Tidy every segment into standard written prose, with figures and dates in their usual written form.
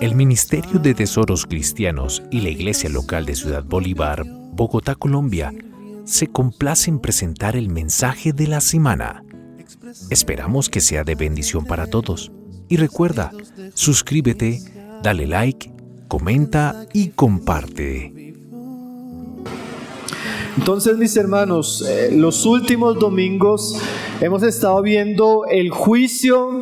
El Ministerio de Tesoros Cristianos y la Iglesia Local de Ciudad Bolívar, Bogotá, Colombia, se complace en presentar el mensaje de la semana. Esperamos que sea de bendición para todos. Y recuerda, suscríbete, dale like, comenta y comparte. Entonces, mis hermanos, los últimos domingos hemos estado viendo el juicio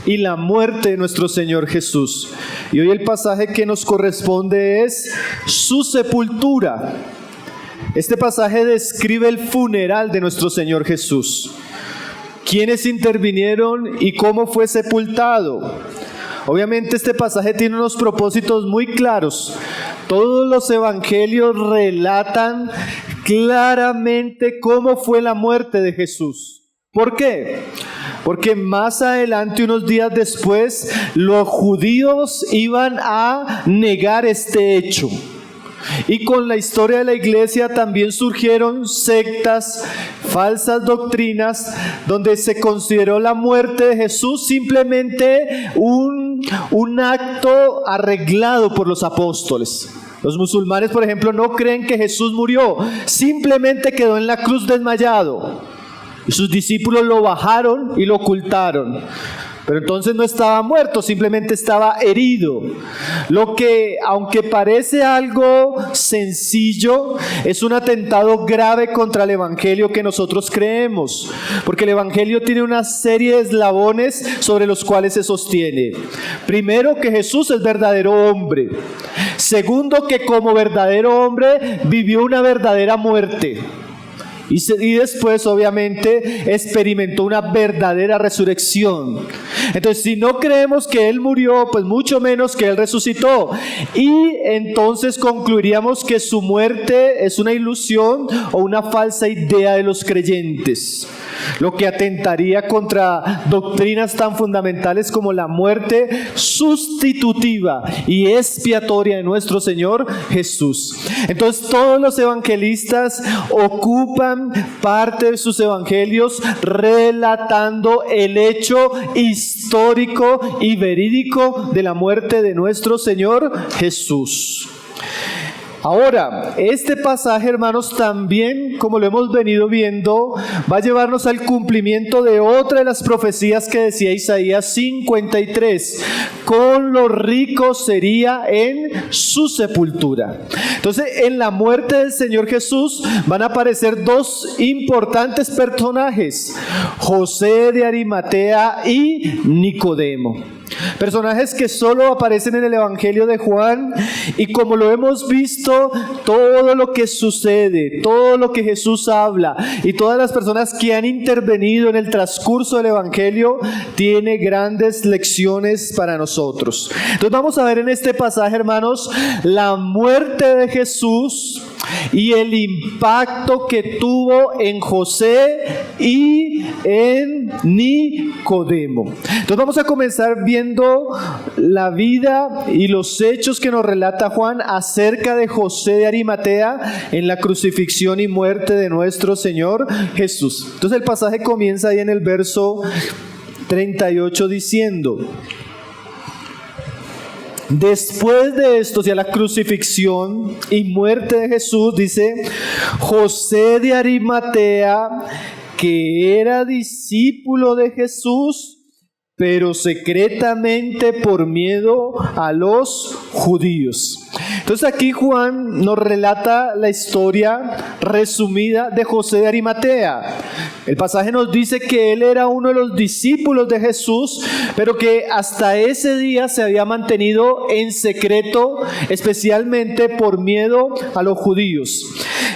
y la muerte de nuestro Señor Jesús. Y hoy el pasaje que nos corresponde es su sepultura. Este pasaje describe el funeral de nuestro Señor Jesús. ¿Quiénes intervinieron y cómo fue sepultado? Obviamente este pasaje tiene unos propósitos muy claros. Todos los evangelios relatan claramente cómo fue la muerte de Jesús. ¿Por qué? Porque más adelante, unos días después, los judíos iban a negar este hecho. Y con la historia de la iglesia también surgieron sectas, falsas doctrinas, donde se consideró la muerte de Jesús simplemente un acto arreglado por los apóstoles. Los musulmanes, por ejemplo, no creen que Jesús murió, simplemente quedó en la cruz desmayado. Y sus discípulos lo bajaron y lo ocultaron. Pero entonces no estaba muerto, simplemente estaba herido. Lo que, aunque parece algo sencillo, es un atentado grave contra el evangelio que nosotros creemos. Porque el evangelio tiene una serie de eslabones sobre los cuales se sostiene. Primero, que Jesús es verdadero hombre. Segundo, que como verdadero hombre vivió una verdadera muerte. Y después, obviamente, experimentó una verdadera resurrección. Entonces, si no creemos que Él murió, pues mucho menos que Él resucitó. Y entonces concluiríamos que su muerte es una ilusión o una falsa idea de los creyentes, lo que atentaría contra doctrinas tan fundamentales como la muerte sustitutiva y expiatoria de nuestro Señor Jesús. Entonces, todos los evangelistas ocupan parte de sus evangelios relatando el hecho histórico y verídico de la muerte de nuestro Señor Jesús. Ahora, este pasaje, hermanos, también, como lo hemos venido viendo, va a llevarnos al cumplimiento de otra de las profecías que decía Isaías 53. Con los ricos sería en su sepultura. Entonces, en la muerte del Señor Jesús van a aparecer dos importantes personajes: José de Arimatea y Nicodemo. Personajes que solo aparecen en el Evangelio de Juan, y como lo hemos visto, todo lo que sucede, todo lo que Jesús habla y todas las personas que han intervenido en el transcurso del Evangelio tiene grandes lecciones para nosotros. Entonces vamos a ver en este pasaje, hermanos, la muerte de Jesús y el impacto que tuvo en José y en Nicodemo. Entonces vamos a comenzar viendo la vida y los hechos que nos relata Juan acerca de José de Arimatea en la crucifixión y muerte de nuestro Señor Jesús. Entonces el pasaje comienza ahí en el verso 38 diciendo: después de esto, o sea, la crucifixión y muerte de Jesús, dice, José de Arimatea, que era discípulo de Jesús, pero secretamente por miedo a los judíos. Entonces aquí Juan nos relata la historia resumida de José de Arimatea. El pasaje nos dice que él era uno de los discípulos de Jesús, pero que hasta ese día se había mantenido en secreto, especialmente por miedo a los judíos.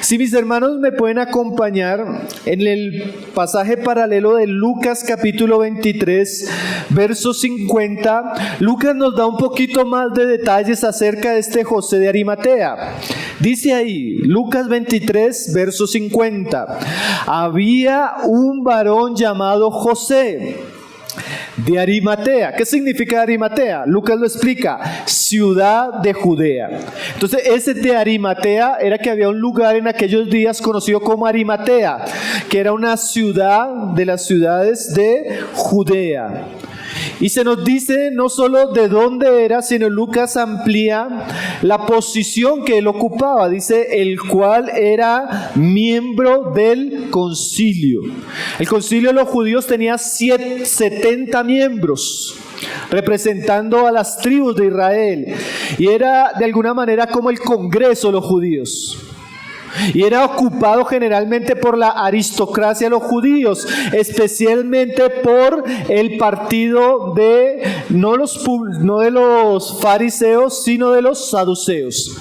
Si mis hermanos me pueden acompañar en el pasaje paralelo de Lucas capítulo 23, verso 50, Lucas nos da un poquito más de detalles acerca de este José de Arimatea. Dice ahí, Lucas 23, verso 50, había un varón llamado José de Arimatea. ¿Qué significa Arimatea? Lucas lo explica: ciudad de Judea. Entonces ese de Arimatea era que había un lugar en aquellos días conocido como Arimatea, que era una ciudad de las ciudades de Judea. Y se nos dice no solo de dónde era, sino Lucas amplía la posición que él ocupaba. Dice, el cual era miembro del concilio. El concilio de los judíos tenía 70 miembros, representando a las tribus de Israel. Y era de alguna manera como el Congreso de los judíos. Y era ocupado generalmente por la aristocracia de los judíos, especialmente por el partido de no de los fariseos, sino de los saduceos.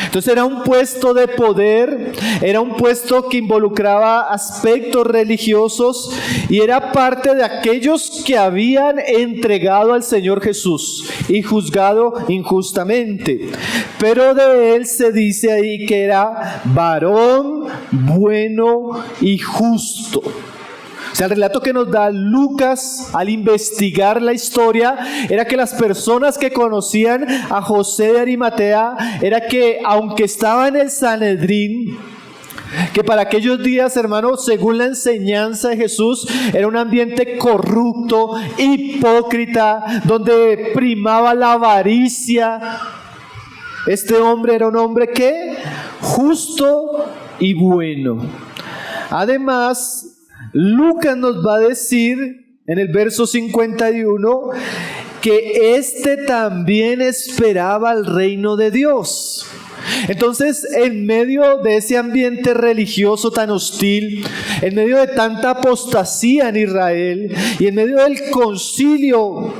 Entonces era un puesto de poder, era un puesto que involucraba aspectos religiosos y era parte de aquellos que habían entregado al Señor Jesús y juzgado injustamente. Pero de él se dice ahí que era varón bueno y justo. O sea, el relato que nos da Lucas al investigar la historia era que las personas que conocían a José de Arimatea era que aunque estaba en el Sanedrín, que para aquellos días, hermanos, según la enseñanza de Jesús, era un ambiente corrupto, hipócrita, donde primaba la avaricia. Este hombre era un hombre que justo y bueno. Además, Lucas nos va a decir en el verso 51 que éste también esperaba el reino de Dios. Entonces, en medio de ese ambiente religioso tan hostil, en medio de tanta apostasía en Israel y en medio del concilio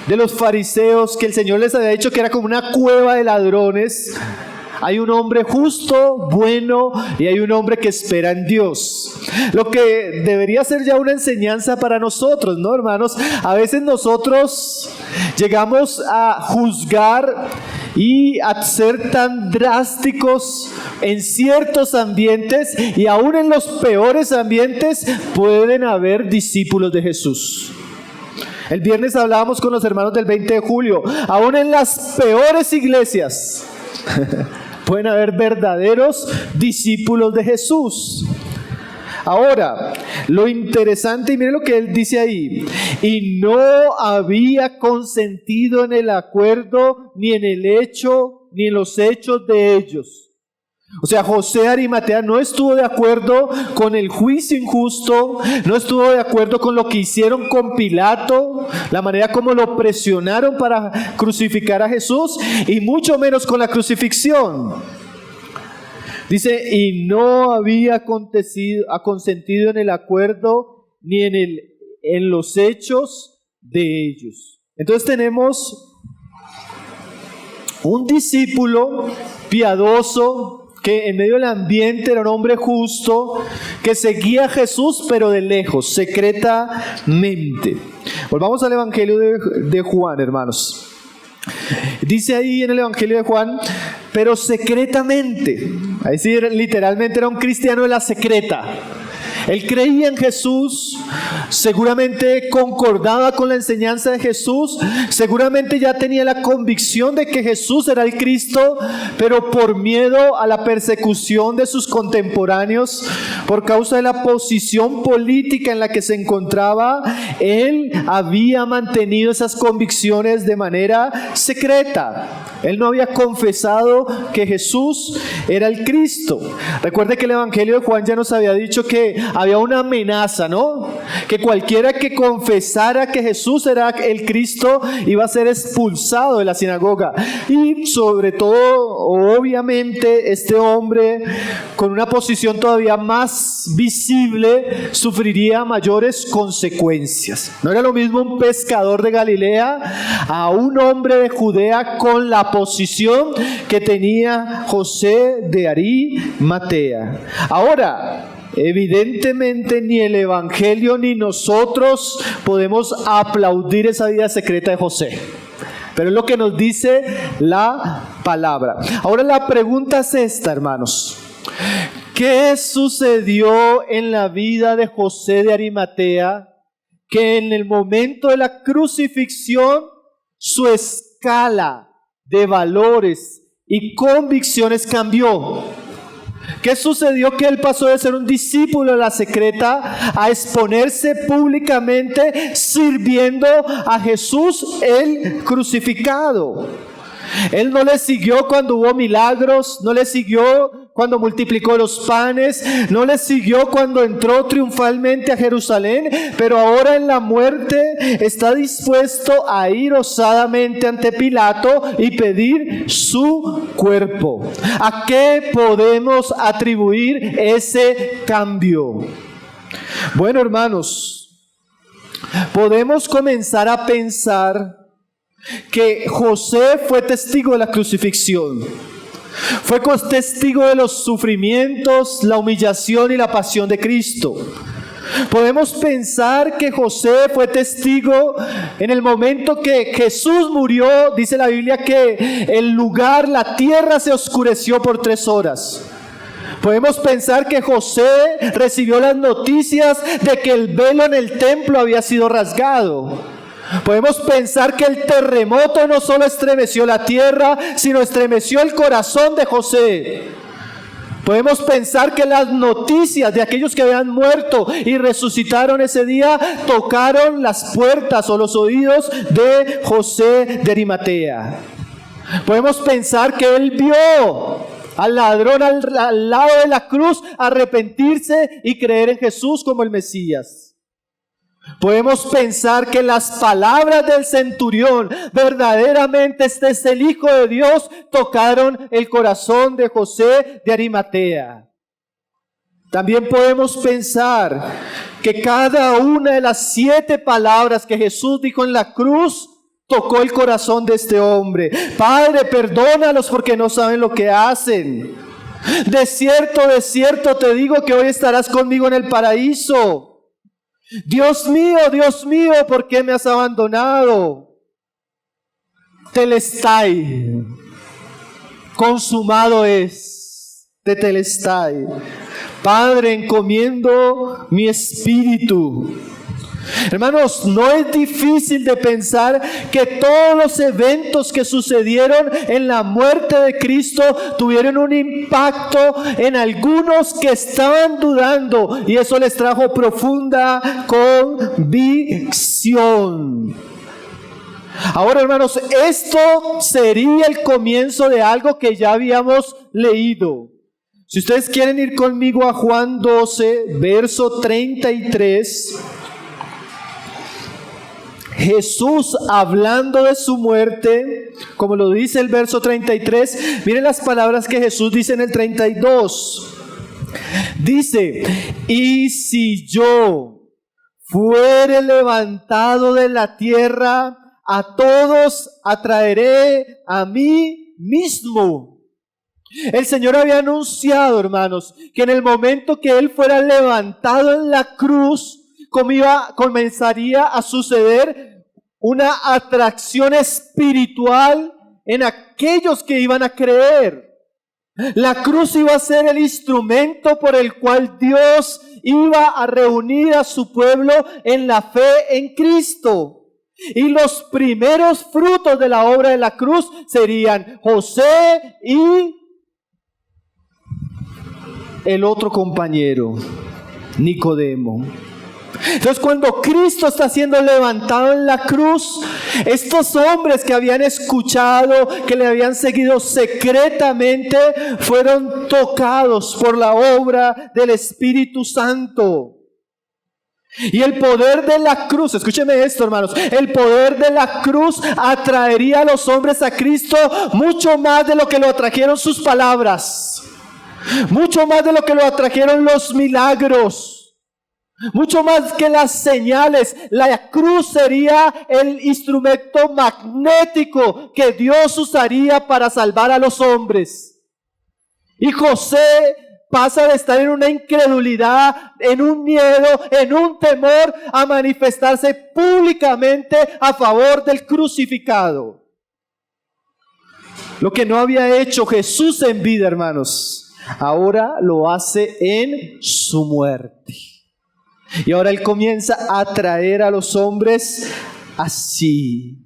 de los fariseos, que el Señor les había dicho que era como una cueva de ladrones, hay un hombre justo, bueno, y hay un hombre que espera en Dios. Lo que debería ser ya una enseñanza para nosotros, ¿no, hermanos? A veces nosotros llegamos a juzgar y a ser tan drásticos en ciertos ambientes, y aún en los peores ambientes pueden haber discípulos de Jesús. El viernes hablábamos con los hermanos del 20 de julio, aún en las peores iglesias pueden haber verdaderos discípulos de Jesús. Ahora, lo interesante, y mire lo que él dice ahí: y no había consentido en el acuerdo, ni en el hecho, ni en los hechos de ellos. O sea, José de Arimatea no estuvo de acuerdo con el juicio injusto, no estuvo de acuerdo con lo que hicieron con Pilato, la manera como lo presionaron para crucificar a Jesús, y mucho menos con la crucifixión. Dice, y no había consentido en el acuerdo ni en los hechos de ellos. Entonces tenemos un discípulo piadoso, que en medio del ambiente era un hombre justo, que seguía a Jesús pero de lejos, secretamente. Volvamos al Evangelio de Juan, hermanos. Dice ahí en el Evangelio de Juan, pero secretamente. Ahí sí, literalmente era un cristiano de la secreta. Él creía en Jesús, seguramente concordaba con la enseñanza de Jesús, seguramente ya tenía la convicción de que Jesús era el Cristo, pero por miedo a la persecución de sus contemporáneos, por causa de la posición política en la que se encontraba, él había mantenido esas convicciones de manera secreta. Él no había confesado que Jesús era el Cristo. Recuerde que el Evangelio de Juan ya nos había dicho que había una amenaza, ¿no? Que cualquiera que confesara que Jesús era el Cristo iba a ser expulsado de la sinagoga. Y sobre todo, obviamente, este hombre con una posición todavía más visible sufriría mayores consecuencias. No era lo mismo un pescador de Galilea a un hombre de Judea con la posición que tenía José de Arimatea. Ahora, evidentemente ni el Evangelio ni nosotros podemos aplaudir esa vida secreta de José, pero es lo que nos dice la palabra. Ahora la pregunta es esta, hermanos: ¿qué sucedió en la vida de José de Arimatea que en el momento de la crucifixión su escala de valores y convicciones cambió? ¿Qué sucedió? Que él pasó de ser un discípulo de la secreta a exponerse públicamente sirviendo a Jesús el crucificado. Él no le siguió cuando hubo milagros, no le siguió cuando multiplicó los panes, no le siguió cuando entró triunfalmente a Jerusalén, pero ahora en la muerte está dispuesto a ir osadamente ante Pilato y pedir su cuerpo. ¿A qué podemos atribuir ese cambio? Bueno, hermanos, podemos comenzar a pensar que José fue testigo de la crucifixión, fue testigo de los sufrimientos, la humillación y la pasión de Cristo. Podemos pensar que José fue testigo en el momento que Jesús murió. Dice la Biblia que el lugar, la tierra se oscureció por 3 horas. Podemos pensar que José recibió las noticias de que el velo en el templo había sido rasgado. Podemos pensar que el terremoto no solo estremeció la tierra, sino estremeció el corazón de José. Podemos pensar que las noticias de aquellos que habían muerto y resucitaron ese día tocaron las puertas o los oídos de José de Arimatea. Podemos pensar que él vio al ladrón al lado de la cruz arrepentirse y creer en Jesús como el Mesías. Podemos pensar que las palabras del centurión, verdaderamente este es el Hijo de Dios, tocaron el corazón de José de Arimatea. También podemos pensar que cada una de las 7 palabras que Jesús dijo en la cruz tocó el corazón de este hombre. Padre, perdónalos porque no saben lo que hacen. De cierto te digo que hoy estarás conmigo en el paraíso. Dios mío, ¿por qué me has abandonado? Telestai, consumado es, tetelestai. Padre, encomiendo mi espíritu. Hermanos, no es difícil de pensar que todos los eventos que sucedieron en la muerte de Cristo tuvieron un impacto en algunos que estaban dudando, y eso les trajo profunda convicción. Ahora, hermanos, esto sería el comienzo de algo que ya habíamos leído. Si ustedes quieren ir conmigo a Juan 12, verso 33, Jesús hablando de su muerte, como lo dice el verso 33, miren las palabras que Jesús dice en el 32. Dice: y si yo fuere levantado de la tierra, a todos atraeré a mí mismo. El Señor había anunciado, hermanos, que en el momento que Él fuera levantado en la cruz, comenzaría a suceder una atracción espiritual en aquellos que iban a creer. La cruz iba a ser el instrumento por el cual Dios iba a reunir a su pueblo en la fe en Cristo. Y los primeros frutos de la obra de la cruz serían José y el otro compañero, Nicodemo. Entonces, cuando Cristo está siendo levantado en la cruz, estos hombres que habían escuchado, que le habían seguido secretamente, fueron tocados por la obra del Espíritu Santo. Y el poder de la cruz, escúcheme esto, hermanos, el poder de la cruz atraería a los hombres a Cristo mucho más de lo que lo atrajeron sus palabras, mucho más de lo que lo atrajeron los milagros. Mucho más que las señales. La cruz sería el instrumento magnético que Dios usaría para salvar a los hombres. Y José pasa de estar en una incredulidad, en un miedo, en un temor, a manifestarse públicamente a favor del crucificado. Lo que no había hecho Jesús en vida, hermanos, ahora lo hace en su muerte. Y ahora Él comienza a atraer a los hombres así.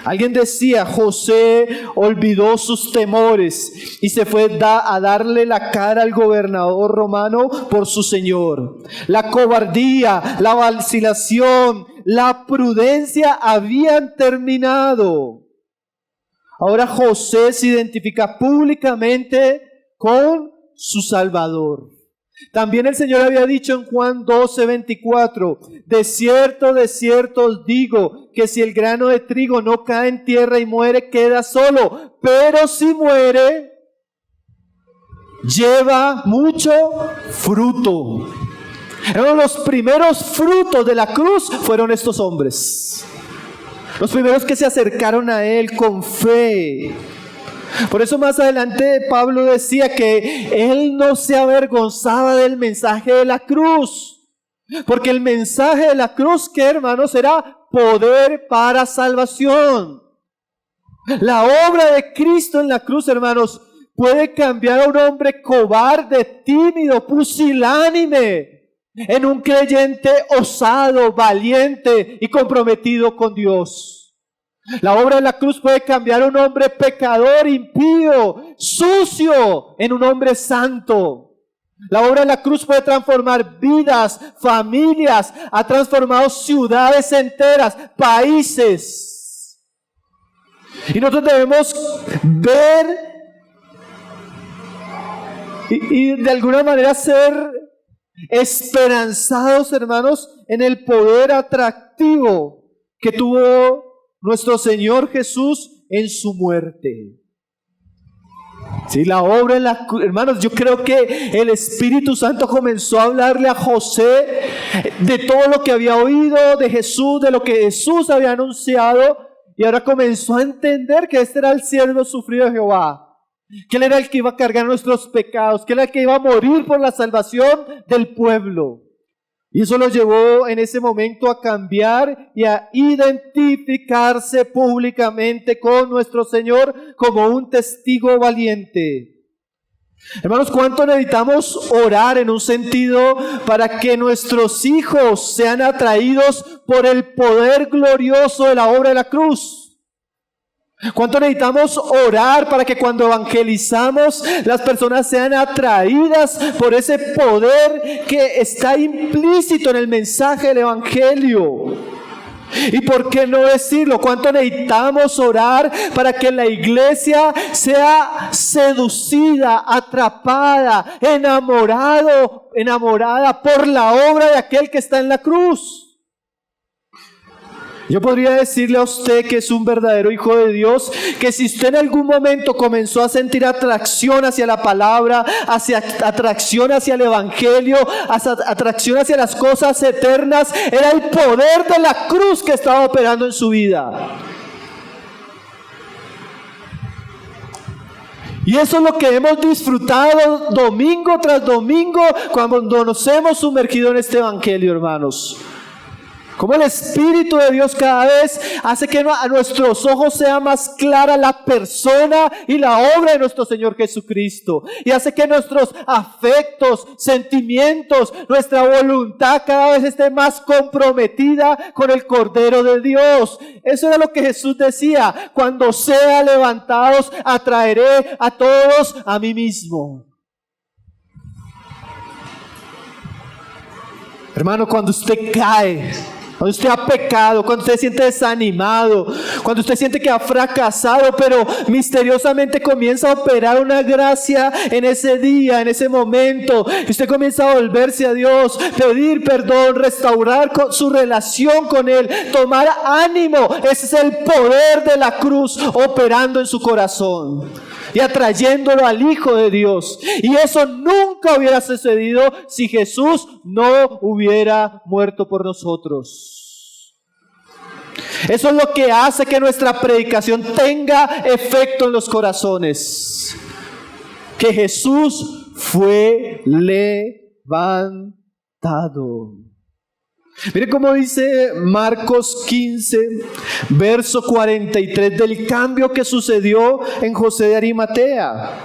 Alguien decía, José olvidó sus temores y se fue a darle la cara al gobernador romano por su señor. La cobardía, la vacilación, la prudencia habían terminado. Ahora José se identifica públicamente con su Salvador. También el Señor había dicho en Juan 12:24, de cierto os digo, que si el grano de trigo no cae en tierra y muere, queda solo, pero si muere, lleva mucho fruto. Los primeros frutos de la cruz fueron estos hombres. Los primeros que se acercaron a Él con fe. Por eso más adelante Pablo decía que Él no se avergonzaba del mensaje de la cruz. Porque el mensaje de la cruz, ¿qué, hermanos? Era poder para salvación. La obra de Cristo en la cruz, hermanos, puede cambiar a un hombre cobarde, tímido, pusilánime, en un creyente osado, valiente y comprometido con Dios. La obra de la cruz puede cambiar a un hombre pecador, impío, sucio, en un hombre santo. La obra de la cruz puede transformar vidas, familias, ha transformado ciudades enteras, países. Y nosotros debemos ver y de alguna manera ser esperanzados, hermanos, en el poder atractivo que tuvo nuestro Señor Jesús en su muerte. Sí, la obra en la cruz, hermanos, yo creo que el Espíritu Santo comenzó a hablarle a José de todo lo que había oído de Jesús, de lo que Jesús había anunciado, y ahora comenzó a entender que este era el siervo sufrido de Jehová, que Él era el que iba a cargar nuestros pecados, que Él era el que iba a morir por la salvación del pueblo. Y eso lo llevó en ese momento a cambiar y a identificarse públicamente con nuestro Señor como un testigo valiente. Hermanos, ¿cuánto necesitamos orar en un sentido para que nuestros hijos sean atraídos por el poder glorioso de la obra de la cruz? ¿Cuánto necesitamos orar para que cuando evangelizamos las personas sean atraídas por ese poder que está implícito en el mensaje del evangelio? ¿Y por qué no decirlo? ¿Cuánto necesitamos orar para que la iglesia sea seducida, atrapada, enamorada por la obra de aquel que está en la cruz? Yo podría decirle a usted que es un verdadero hijo de Dios, que si usted en algún momento comenzó a sentir atracción hacia la palabra, atracción hacia el evangelio, atracción hacia las cosas eternas, era el poder de la cruz que estaba operando en su vida. Y eso es lo que hemos disfrutado domingo tras domingo cuando nos hemos sumergido en este evangelio, hermanos. Como el Espíritu de Dios cada vez hace que a nuestros ojos sea más clara la persona y la obra de nuestro Señor Jesucristo. Y hace que nuestros afectos, sentimientos, nuestra voluntad cada vez esté más comprometida con el Cordero de Dios. Eso era lo que Jesús decía: cuando sea levantados, atraeré a todos a mí mismo. Hermano, cuando usted cae, cuando usted ha pecado, cuando usted se siente desanimado, cuando usted siente que ha fracasado, pero misteriosamente comienza a operar una gracia en ese día, en ese momento, y usted comienza a volverse a Dios, pedir perdón, restaurar su relación con Él, tomar ánimo. Ese es el poder de la cruz operando en su corazón y atrayéndolo al Hijo de Dios. Y eso nunca hubiera sucedido si Jesús no hubiera muerto por nosotros. Eso es lo que hace que nuestra predicación tenga efecto en los corazones. Que Jesús fue levantado. Mire cómo dice Marcos 15, verso 43, del cambio que sucedió en José de Arimatea.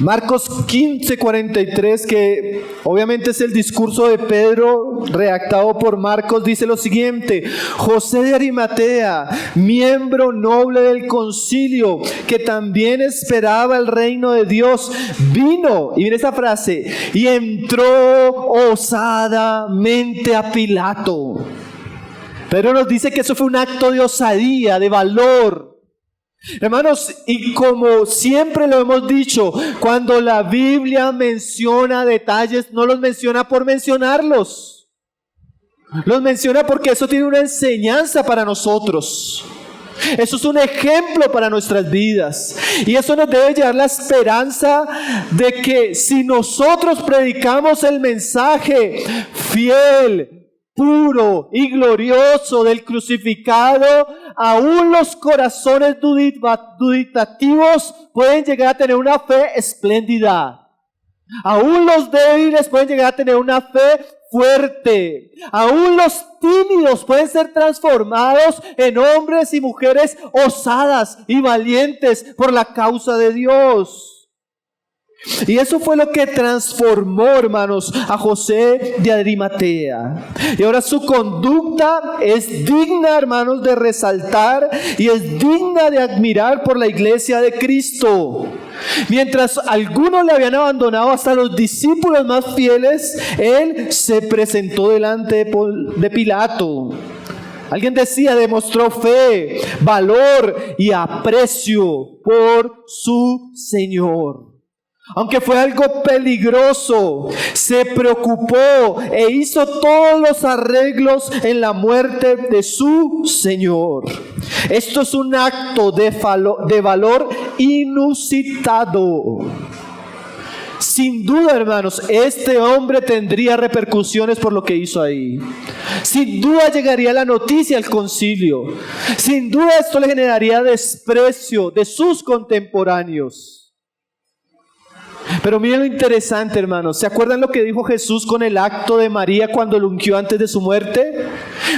Marcos 15:43, que obviamente es el discurso de Pedro redactado por Marcos, dice lo siguiente: José de Arimatea, miembro noble del concilio, que también esperaba el reino de Dios, vino, y mire esa frase, y entró osadamente a Pilato. Pedro nos dice que eso fue un acto de osadía, de valor. Hermanos, y como siempre lo hemos dicho, cuando la Biblia menciona detalles, no los menciona por mencionarlos. Los menciona porque eso tiene una enseñanza para nosotros. Eso es un ejemplo para nuestras vidas. Y eso nos debe llevar la esperanza de que si nosotros predicamos el mensaje fiel, puro y glorioso del crucificado, aún los corazones dubitativos pueden llegar a tener una fe espléndida. Aún los débiles pueden llegar a tener una fe fuerte. Aún los tímidos pueden ser transformados en hombres y mujeres osadas y valientes por la causa de Dios. Y eso fue lo que transformó, hermanos, a José de Arimatea. Y ahora su conducta es digna, hermanos, de resaltar y es digna de admirar por la iglesia de Cristo. Mientras algunos le habían abandonado, hasta los discípulos más fieles, él se presentó delante de Pilato. Alguien decía, demostró fe, valor y aprecio por su Señor. Aunque fue algo peligroso, se preocupó e hizo todos los arreglos en la muerte de su Señor. Esto es un acto de valor inusitado. Sin duda, hermanos, este hombre tendría repercusiones por lo que hizo ahí. Sin duda llegaría la noticia al concilio. Sin duda esto le generaría desprecio de sus contemporáneos. Pero miren lo interesante, hermanos. ¿Se acuerdan lo que dijo Jesús con el acto de María cuando lo ungió antes de su muerte?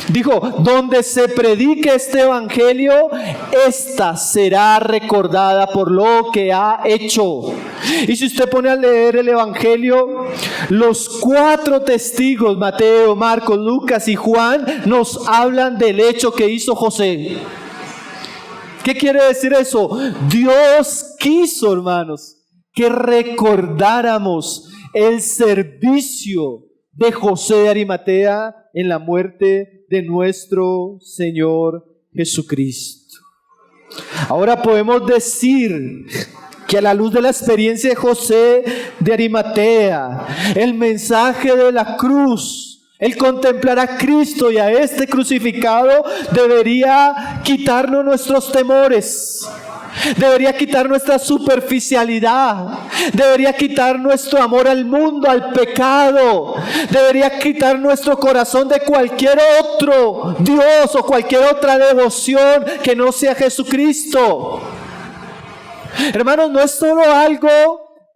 Dijo, donde se predique este evangelio, esta será recordada por lo que ha hecho. Y si usted pone a leer el evangelio, los 4 testigos, Mateo, Marcos, Lucas y Juan, nos hablan del hecho que hizo José. ¿Qué quiere decir eso? Dios quiso, hermanos, que recordáramos el servicio de José de Arimatea en la muerte de nuestro Señor Jesucristo. Ahora podemos decir que a la luz de la experiencia de José de Arimatea, el mensaje de la cruz, el contemplar a Cristo y a este crucificado, debería quitarnos nuestros temores. Debería quitar nuestra superficialidad. Debería quitar nuestro amor al mundo, al pecado. Debería quitar nuestro corazón de cualquier otro Dios o cualquier otra devoción que no sea Jesucristo. Hermanos, no es solo algo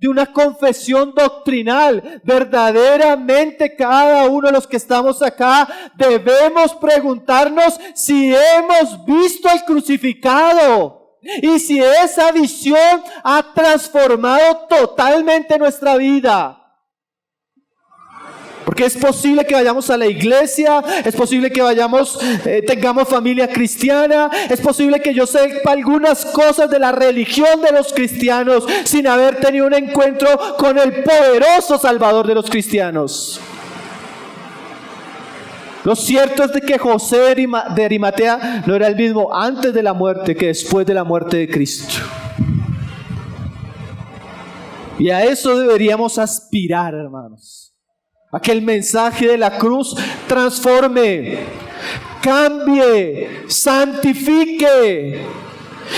de una confesión doctrinal. Verdaderamente cada uno de los que estamos acá debemos preguntarnos si hemos visto al crucificado. Y si esa visión ha transformado totalmente nuestra vida. Porque es posible que vayamos a la iglesia, es posible que tengamos familia cristiana, es posible que yo sepa algunas cosas de la religión de los cristianos sin haber tenido un encuentro con el poderoso Salvador de los cristianos. Lo cierto es de que José de Arimatea no era el mismo antes de la muerte que después de la muerte de Cristo. Y a eso deberíamos aspirar, hermanos. A que el mensaje de la cruz transforme, cambie, santifique.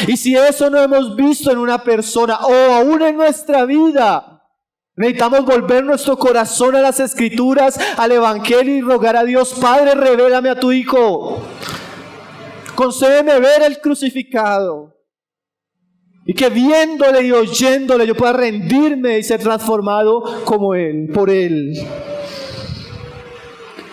Y si eso no hemos visto en una persona o aún en nuestra vida, necesitamos volver nuestro corazón a las Escrituras, al Evangelio y rogar a Dios, Padre, revélame a tu Hijo. Concédeme ver el crucificado. Y que viéndole y oyéndole yo pueda rendirme y ser transformado como Él, por Él.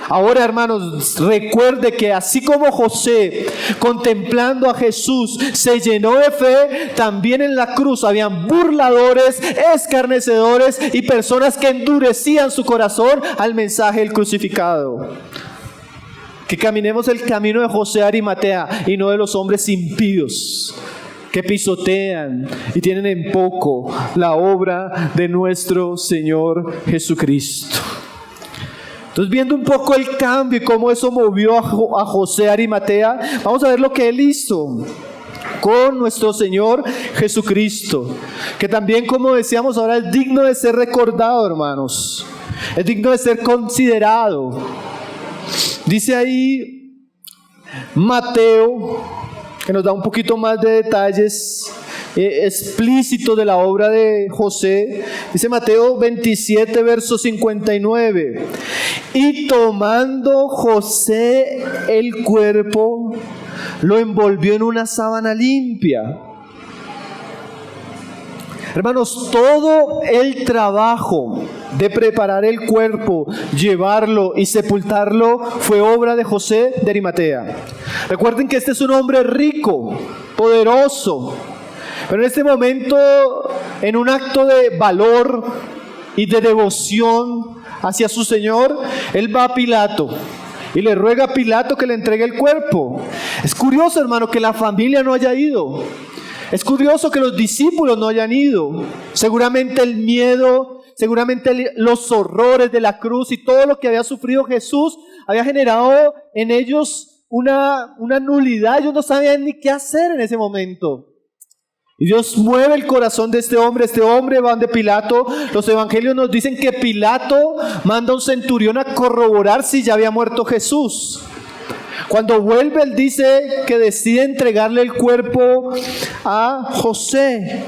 Ahora, hermanos, recuerde que así como José, contemplando a Jesús, se llenó de fe, también en la cruz habían burladores, escarnecedores y personas que endurecían su corazón al mensaje del crucificado. Que caminemos el camino de José de Arimatea y no de los hombres impíos que pisotean y tienen en poco la obra de nuestro Señor Jesucristo. Entonces, viendo un poco el cambio y cómo eso movió a José de Arimatea, vamos a ver lo que él hizo con nuestro Señor Jesucristo, que también, como decíamos ahora, es digno de ser recordado, hermanos, es digno de ser considerado. Dice ahí Mateo, que nos da un poquito más de detalles explícitos de la obra de José. Dice Mateo 27, verso 59. Y tomando José el cuerpo, lo envolvió en una sábana limpia. Hermanos, todo el trabajo de preparar el cuerpo, llevarlo y sepultarlo fue obra de José de Arimatea. Recuerden que este es un hombre rico, poderoso, pero en este momento, en un acto de valor y de devoción hacia su Señor, él va a Pilato y le ruega a Pilato que le entregue el cuerpo. Es curioso, hermano, que la familia no haya ido. Es curioso que los discípulos no hayan ido. Seguramente el miedo, seguramente los horrores de la cruz y todo lo que había sufrido Jesús había generado en ellos una nulidad. Ellos no sabían ni qué hacer en ese momento. Y Dios mueve el corazón de este hombre va ante Pilato. Los evangelios nos dicen que Pilato manda a un centurión a corroborar si ya había muerto Jesús. Cuando vuelve, él dice que decide entregarle el cuerpo a José.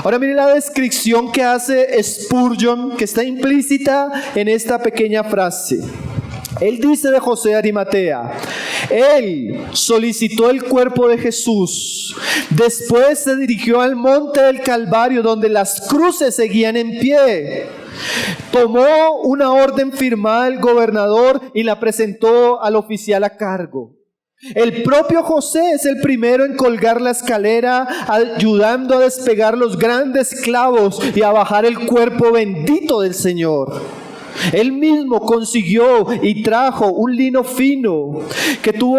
Ahora mire la descripción que hace Spurgeon, que está implícita en esta pequeña frase. Él dice de José de Arimatea: él solicitó el cuerpo de Jesús, después se dirigió al monte del Calvario, donde las cruces seguían en pie. Tomó una orden firmada del gobernador y la presentó al oficial a cargo. El propio José es el primero en colgar la escalera, ayudando a despegar los grandes clavos y a bajar el cuerpo bendito del Señor. Él mismo consiguió y trajo un lino fino que tuvo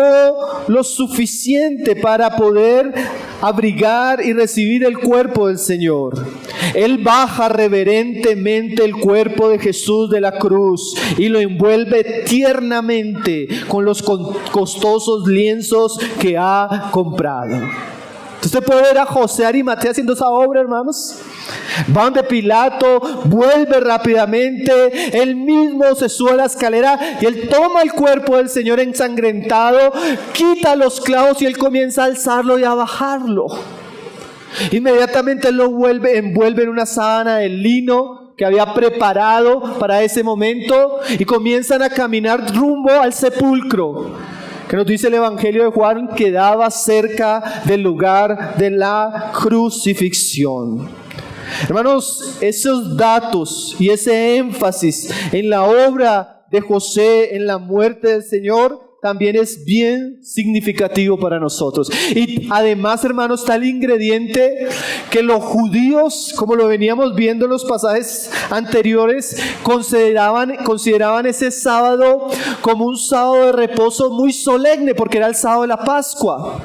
lo suficiente para poder abrigar y recibir el cuerpo del Señor. Él baja reverentemente el cuerpo de Jesús de la cruz y lo envuelve tiernamente con los costosos lienzos que ha comprado. Usted puede ver a José de Arimatea haciendo esa obra, hermanos. Va de Pilato, vuelve rápidamente, él mismo se sube a la escalera y él toma el cuerpo del Señor ensangrentado, quita los clavos y él comienza a alzarlo y a bajarlo. Inmediatamente él lo envuelve en una sábana de lino que había preparado para ese momento y comienzan a caminar rumbo al sepulcro, que nos dice el Evangelio de Juan, quedaba cerca del lugar de la crucifixión. Hermanos, esos datos y ese énfasis en la obra de José, en la muerte del Señor, también es bien significativo para nosotros. Y además, hermanos, está el ingrediente que los judíos, como lo veníamos viendo en los pasajes anteriores, consideraban ese sábado como un sábado de reposo muy solemne, porque era el sábado de la Pascua.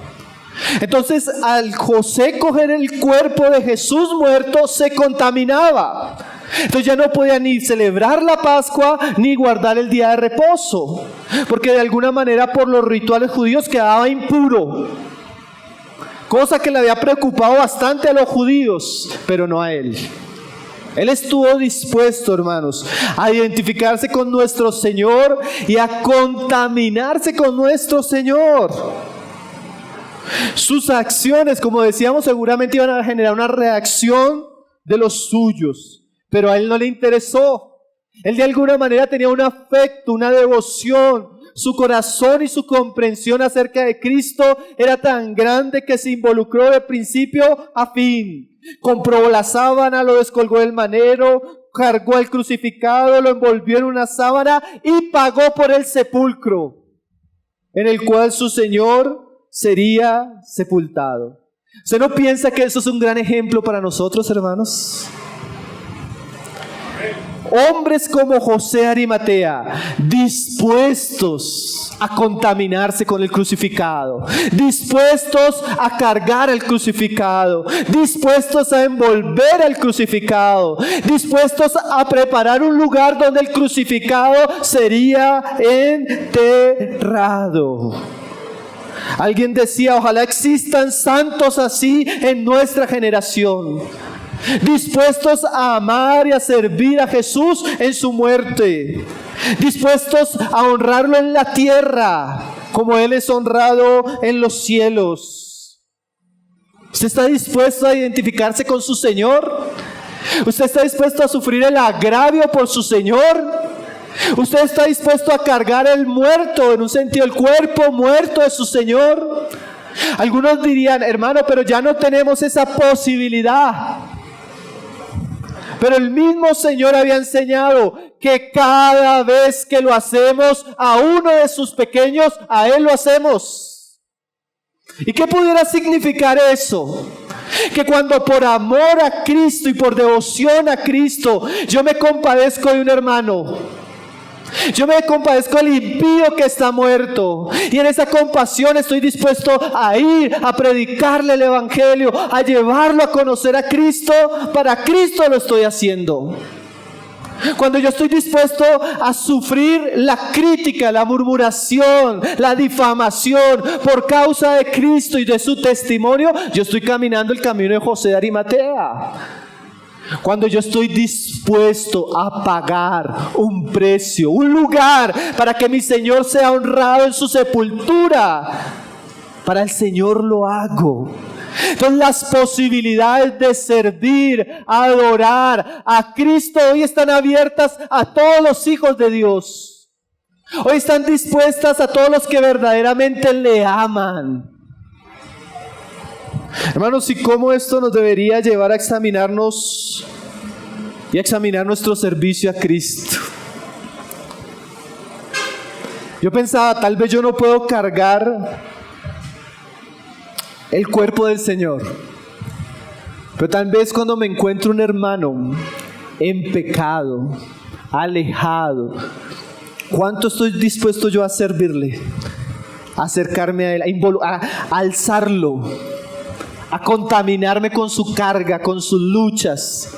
Entonces, al José coger el cuerpo de Jesús muerto, se contaminaba. Entonces ya no podía ni celebrar la Pascua ni guardar el día de reposo, porque de alguna manera por los rituales judíos quedaba impuro, cosa que le había preocupado bastante a los judíos, pero no a él. Él estuvo dispuesto, hermanos, a identificarse con nuestro Señor y a contaminarse con nuestro Señor. Sus acciones, como decíamos, seguramente iban a generar una reacción de los suyos, pero a él no le interesó. Él de alguna manera tenía un afecto, una devoción. Su corazón y su comprensión acerca de Cristo era tan grande que se involucró de principio a fin. Compró la sábana, lo descolgó del madero, cargó al crucificado, lo envolvió en una sábana y pagó por el sepulcro en el cual su Señor sería sepultado. ¿Usted no piensa que eso es un gran ejemplo para nosotros, hermanos? Hombres como José de Arimatea, dispuestos a contaminarse con el crucificado, dispuestos a cargar el crucificado, dispuestos a envolver al crucificado, dispuestos a preparar un lugar donde el crucificado sería enterrado. Alguien decía, ojalá existan santos así en nuestra generación, dispuestos a amar y a servir a Jesús en su muerte, dispuestos a honrarlo en la tierra como Él es honrado en los cielos. ¿Usted está dispuesto a identificarse con su Señor? ¿Usted está dispuesto a sufrir el agravio por su Señor? ¿Usted está dispuesto a cargar el muerto, en un sentido el cuerpo muerto de su Señor? Algunos dirían, hermano, pero ya no tenemos esa posibilidad. Pero el mismo Señor había enseñado que cada vez que lo hacemos a uno de sus pequeños, a Él lo hacemos. ¿Y qué pudiera significar eso? Que cuando por amor a Cristo y por devoción a Cristo, yo me compadezco de un hermano, yo me compadezco del impío que está muerto, y en esa compasión estoy dispuesto a ir a predicarle el evangelio, a llevarlo a conocer a Cristo. Para Cristo lo estoy haciendo. Cuando yo estoy dispuesto a sufrir la crítica, la murmuración, la difamación por causa de Cristo y de su testimonio, yo estoy caminando el camino de José de Arimatea. Cuando yo estoy dispuesto a pagar un precio, un lugar para que mi Señor sea honrado en su sepultura, para el Señor lo hago. Entonces las posibilidades de servir, adorar a Cristo hoy están abiertas a todos los hijos de Dios. Hoy están dispuestas a todos los que verdaderamente le aman. Hermanos, ¿y cómo esto nos debería llevar a examinarnos y a examinar nuestro servicio a Cristo? Yo pensaba, tal vez yo no puedo cargar el cuerpo del Señor, pero tal vez cuando me encuentro un hermano en pecado, alejado, ¿cuánto estoy dispuesto yo a servirle? A acercarme a Él, a alzarlo, a contaminarme con su carga, con sus luchas.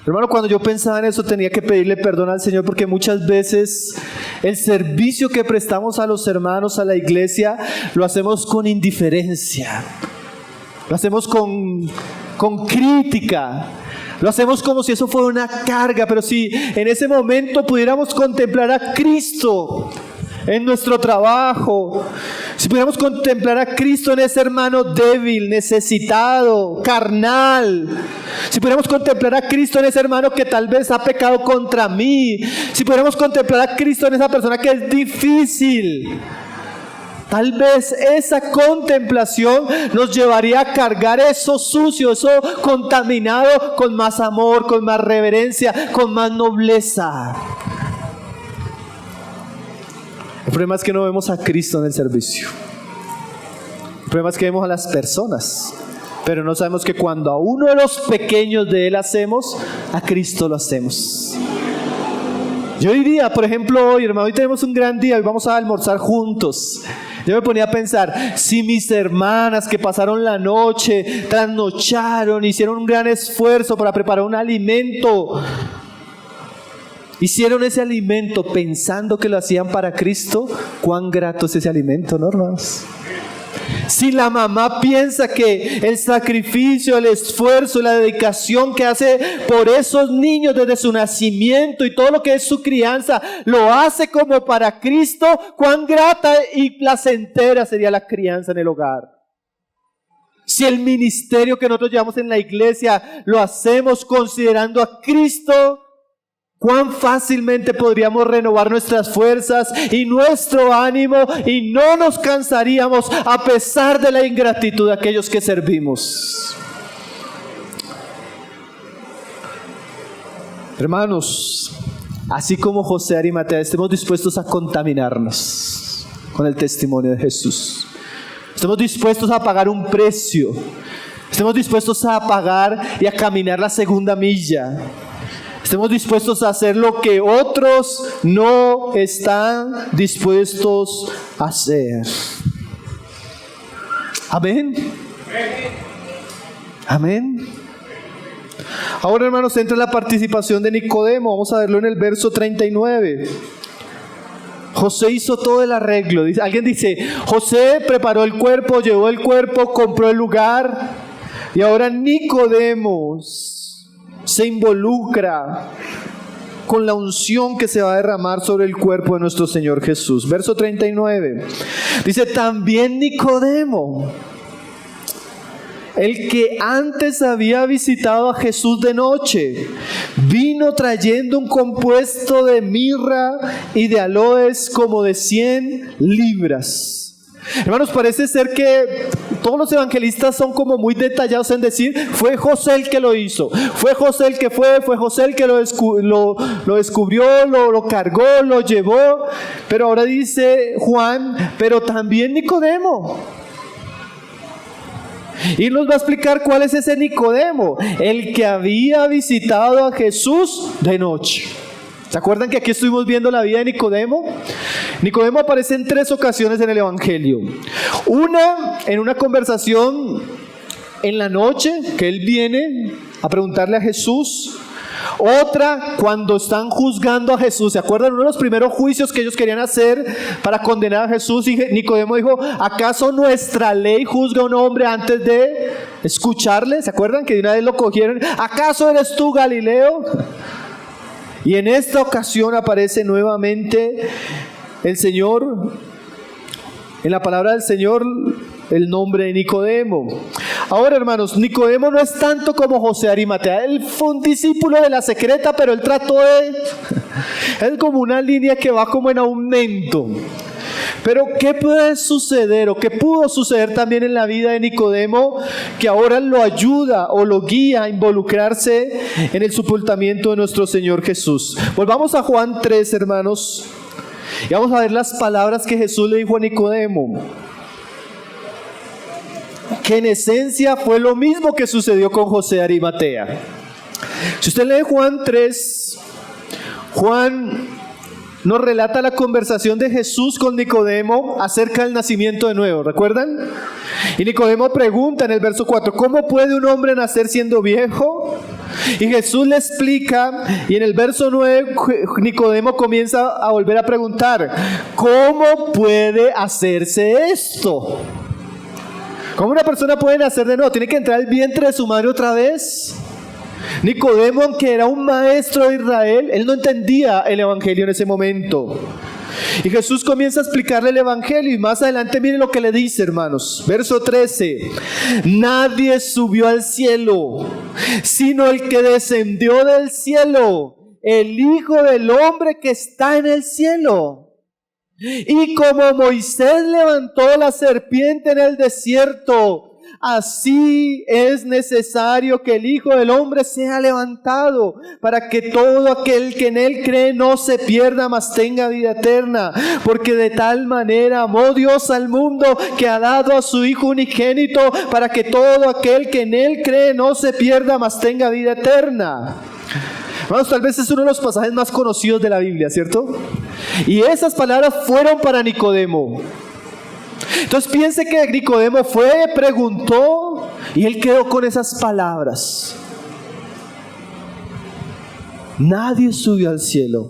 Hermano, cuando yo pensaba en eso tenía que pedirle perdón al Señor, porque muchas veces el servicio que prestamos a los hermanos, a la iglesia, lo hacemos con indiferencia, lo hacemos con crítica, lo hacemos como si eso fuera una carga. Pero si en ese momento pudiéramos contemplar a Cristo en nuestro trabajo, si pudiéramos contemplar a Cristo en ese hermano débil, necesitado, carnal, si pudiéramos contemplar a Cristo en ese hermano que tal vez ha pecado contra mí, si pudiéramos contemplar a Cristo en esa persona que es difícil, tal vez esa contemplación nos llevaría a cargar eso sucio, eso contaminado, con más amor, con más reverencia, con más nobleza. El problema es que no vemos a Cristo en el servicio. El problema es que vemos a las personas, pero no sabemos que cuando a uno de los pequeños de Él hacemos, a Cristo lo hacemos. Yo diría, por ejemplo, hoy, hermano, hoy tenemos un gran día, hoy vamos a almorzar juntos. Yo me ponía a pensar, si mis hermanas que pasaron la noche, trasnocharon, hicieron un gran esfuerzo para preparar un alimento, hicieron ese alimento pensando que lo hacían para Cristo, cuán grato es ese alimento, ¿no, hermanos? Si la mamá piensa que el sacrificio, el esfuerzo, la dedicación que hace por esos niños desde su nacimiento y todo lo que es su crianza, lo hace como para Cristo, cuán grata y placentera sería la crianza en el hogar. Si el ministerio que nosotros llevamos en la iglesia lo hacemos considerando a Cristo, cuán fácilmente podríamos renovar nuestras fuerzas y nuestro ánimo, y no nos cansaríamos a pesar de la ingratitud de aquellos que servimos. Hermanos, así como José de Arimatea, estemos dispuestos a contaminarnos con el testimonio de Jesús. Estemos dispuestos a pagar un precio. Estemos dispuestos a pagar y a caminar la segunda milla. Estemos dispuestos a hacer lo que otros no están dispuestos a hacer. Amén. Amén. Ahora, hermanos, entra la participación de Nicodemo. Vamos a verlo en el verso 39. José hizo todo el arreglo. Alguien dice, José preparó el cuerpo, llevó el cuerpo, compró el lugar. Y ahora Nicodemo se involucra con la unción que se va a derramar sobre el cuerpo de nuestro Señor Jesús. Verso 39. Dice, también Nicodemo, el que antes había visitado a Jesús de noche, vino trayendo un compuesto de mirra y de aloes como de 100 libras. Hermanos, parece ser que todos los evangelistas son como muy detallados en decir, fue José el que lo hizo, fue José el que fue José el que lo descubrió, lo cargó, lo llevó. Pero ahora dice Juan, pero también Nicodemo. Y nos va a explicar cuál es ese Nicodemo, el que había visitado a Jesús de noche. ¿Se acuerdan que aquí estuvimos viendo la vida de Nicodemo? Nicodemo aparece en 3 ocasiones en el Evangelio. Una, en una conversación en la noche, que él viene a preguntarle a Jesús. Otra, cuando están juzgando a Jesús. ¿Se acuerdan? Uno de los primeros juicios que ellos querían hacer para condenar a Jesús. Y Nicodemo dijo, ¿acaso nuestra ley juzga a un hombre antes de escucharle? ¿Se acuerdan que de una vez lo cogieron? ¿Acaso eres tú, Galileo? Y en esta ocasión aparece nuevamente el Señor, en la palabra del Señor, el nombre de Nicodemo. Ahora, hermanos, Nicodemo no es tanto como José de Arimatea. Él fue un discípulo de la secreta, pero él trató de... Es como una línea que va como en aumento. Pero ¿qué puede suceder o qué pudo suceder también en la vida de Nicodemo que ahora lo ayuda o lo guía a involucrarse en el sepultamiento de nuestro Señor Jesús? Volvamos a Juan 3, hermanos, y vamos a ver las palabras que Jesús le dijo a Nicodemo, que en esencia fue lo mismo que sucedió con José de Arimatea. Si usted lee Juan 3, Juan nos relata la conversación de Jesús con Nicodemo acerca del nacimiento de nuevo, ¿recuerdan? Y Nicodemo pregunta en el verso 4, ¿cómo puede un hombre nacer siendo viejo? Y Jesús le explica, y en el verso 9 Nicodemo comienza a volver a preguntar, ¿cómo puede hacerse esto? ¿Cómo una persona puede nacer de nuevo? ¿Tiene que entrar al vientre de su madre otra vez? Nicodemo, aunque era un maestro de Israel, él no entendía el evangelio en ese momento. Y Jesús comienza a explicarle el evangelio, y más adelante miren lo que le dice, hermanos. Verso 13: nadie subió al cielo, sino el que descendió del cielo, el Hijo del Hombre que está en el cielo. Y como Moisés levantó la serpiente en el desierto, así es necesario que el Hijo del Hombre sea levantado, para que todo aquel que en él cree no se pierda, mas tenga vida eterna. Porque de tal manera amó Dios al mundo, que ha dado a su Hijo unigénito, para que todo aquel que en él cree no se pierda, mas tenga vida eterna. Hermanos, tal vez es uno de los pasajes más conocidos de la Biblia, ¿cierto? Y esas palabras fueron para Nicodemo. Entonces piense que Nicodemo fue, preguntó, y él quedó con esas palabras. Nadie subió al cielo,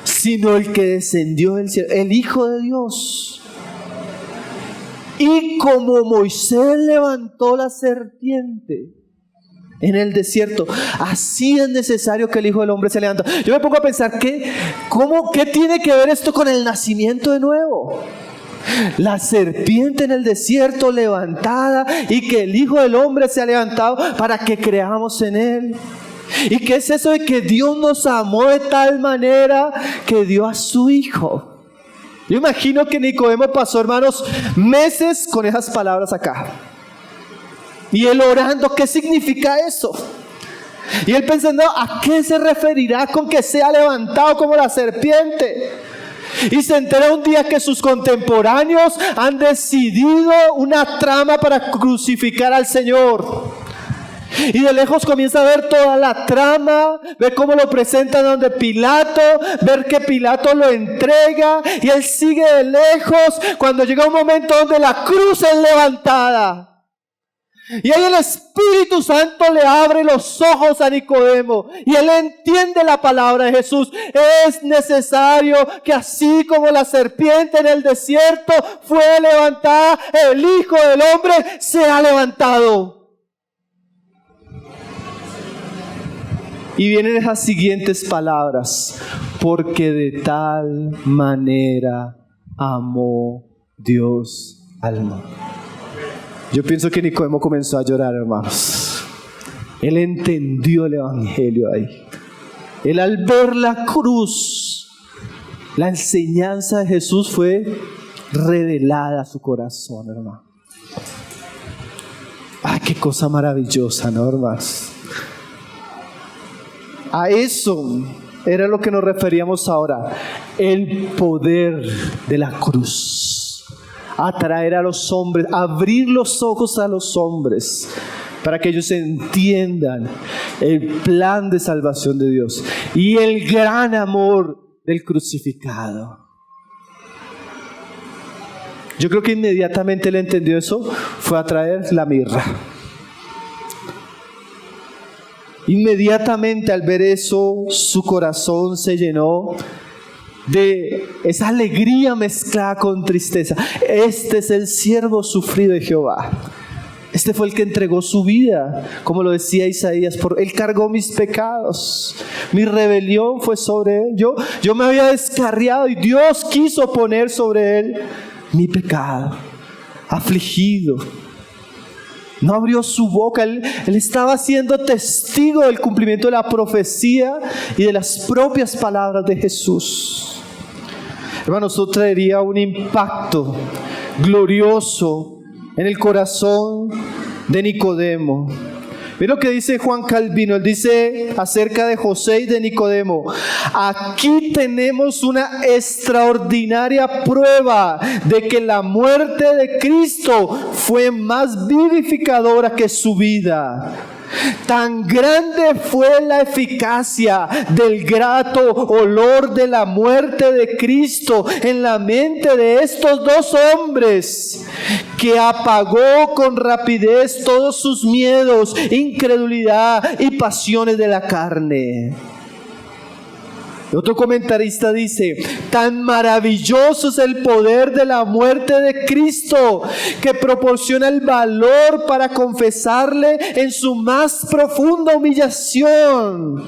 sino el que descendió del cielo, el Hijo de Dios. Y como Moisés levantó la serpiente en el desierto, así es necesario que el Hijo del Hombre se levante. Yo me pongo a pensar, ¿qué tiene que ver esto con el nacimiento de nuevo? La serpiente en el desierto levantada, y que el Hijo del Hombre se ha levantado para que creamos en Él. ¿Y qué es eso de que Dios nos amó de tal manera que dio a su Hijo? Yo imagino que Nicodemo pasó, hermanos, meses con esas palabras acá. Y él orando, ¿qué significa eso? Y él pensando, ¿a qué se referirá con que sea levantado como la serpiente? Y se entera un día que sus contemporáneos han decidido una trama para crucificar al Señor. Y de lejos comienza a ver toda la trama, ver cómo lo presentan donde Pilato, ver que Pilato lo entrega y él sigue de lejos cuando llega un momento donde la cruz es levantada. Y ahí el Espíritu Santo le abre los ojos a Nicodemo y él entiende la palabra de Jesús. Es necesario que así como la serpiente en el desierto fue levantada, el Hijo del Hombre sea levantado. Y vienen esas siguientes palabras: porque de tal manera amó Dios al mundo. Yo pienso que Nicodemo comenzó a llorar, hermanos. Él entendió el evangelio ahí. Él, al ver la cruz, la enseñanza de Jesús fue revelada a su corazón, hermano. ¡Ay, qué cosa maravillosa!, ¿no, hermanos? A eso era lo que nos referíamos ahora, el poder de la cruz. Atraer a los hombres, abrir los ojos a los hombres, para que ellos entiendan el plan de salvación de Dios y el gran amor del crucificado. Yo creo que inmediatamente él entendió eso, fue a traer la mirra. Inmediatamente al ver eso, su corazón se llenó de esa alegría mezclada con tristeza. Este es el siervo sufrido de Jehová. Este fue el que entregó su vida, como lo decía Isaías, él cargó mis pecados, mi rebelión fue sobre él. Yo me había descarriado y Dios quiso poner sobre él mi pecado. Afligido, no abrió su boca. Él estaba siendo testigo del cumplimiento de la profecía y de las propias palabras de Jesús. Hermanos, eso traería un impacto glorioso en el corazón de Nicodemo. Mira lo que dice Juan Calvino. Él dice acerca de José y de Nicodemo: aquí tenemos una extraordinaria prueba de que la muerte de Cristo fue más vivificadora que su vida. Tan grande fue la eficacia del grato olor de la muerte de Cristo en la mente de estos dos hombres, que apagó con rapidez todos sus miedos, incredulidad y pasiones de la carne. Otro comentarista dice: tan maravilloso es el poder de la muerte de Cristo, que proporciona el valor para confesarle en su más profunda humillación.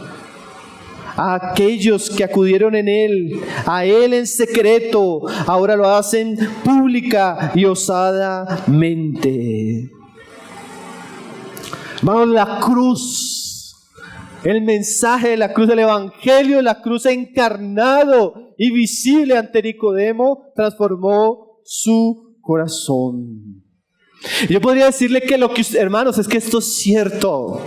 A aquellos que acudieron a Él en secreto, ahora lo hacen pública y osadamente. Vamos, la cruz. El mensaje de la cruz, del evangelio de la cruz encarnado y visible ante Nicodemo, transformó su corazón. Yo podría decirle que hermanos, es que esto es cierto.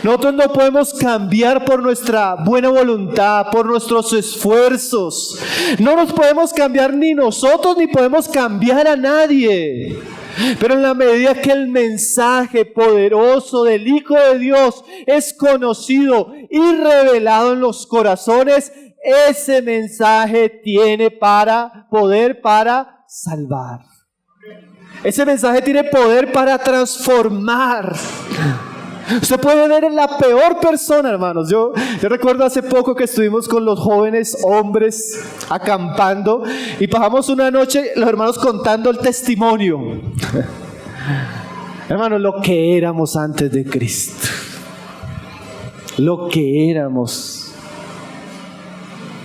Nosotros no podemos cambiar por nuestra buena voluntad, por nuestros esfuerzos. No nos podemos cambiar ni nosotros, ni podemos cambiar a nadie. Pero en la medida que el mensaje poderoso del Hijo de Dios es conocido y revelado en los corazones, ese mensaje tiene poder para salvar. Ese mensaje tiene poder para transformar. Usted puede ver en la peor persona, hermanos. Yo recuerdo hace poco que estuvimos con los jóvenes hombres acampando y pasamos una noche los hermanos contando el testimonio. Hermanos, lo que éramos antes de Cristo. Lo que éramos.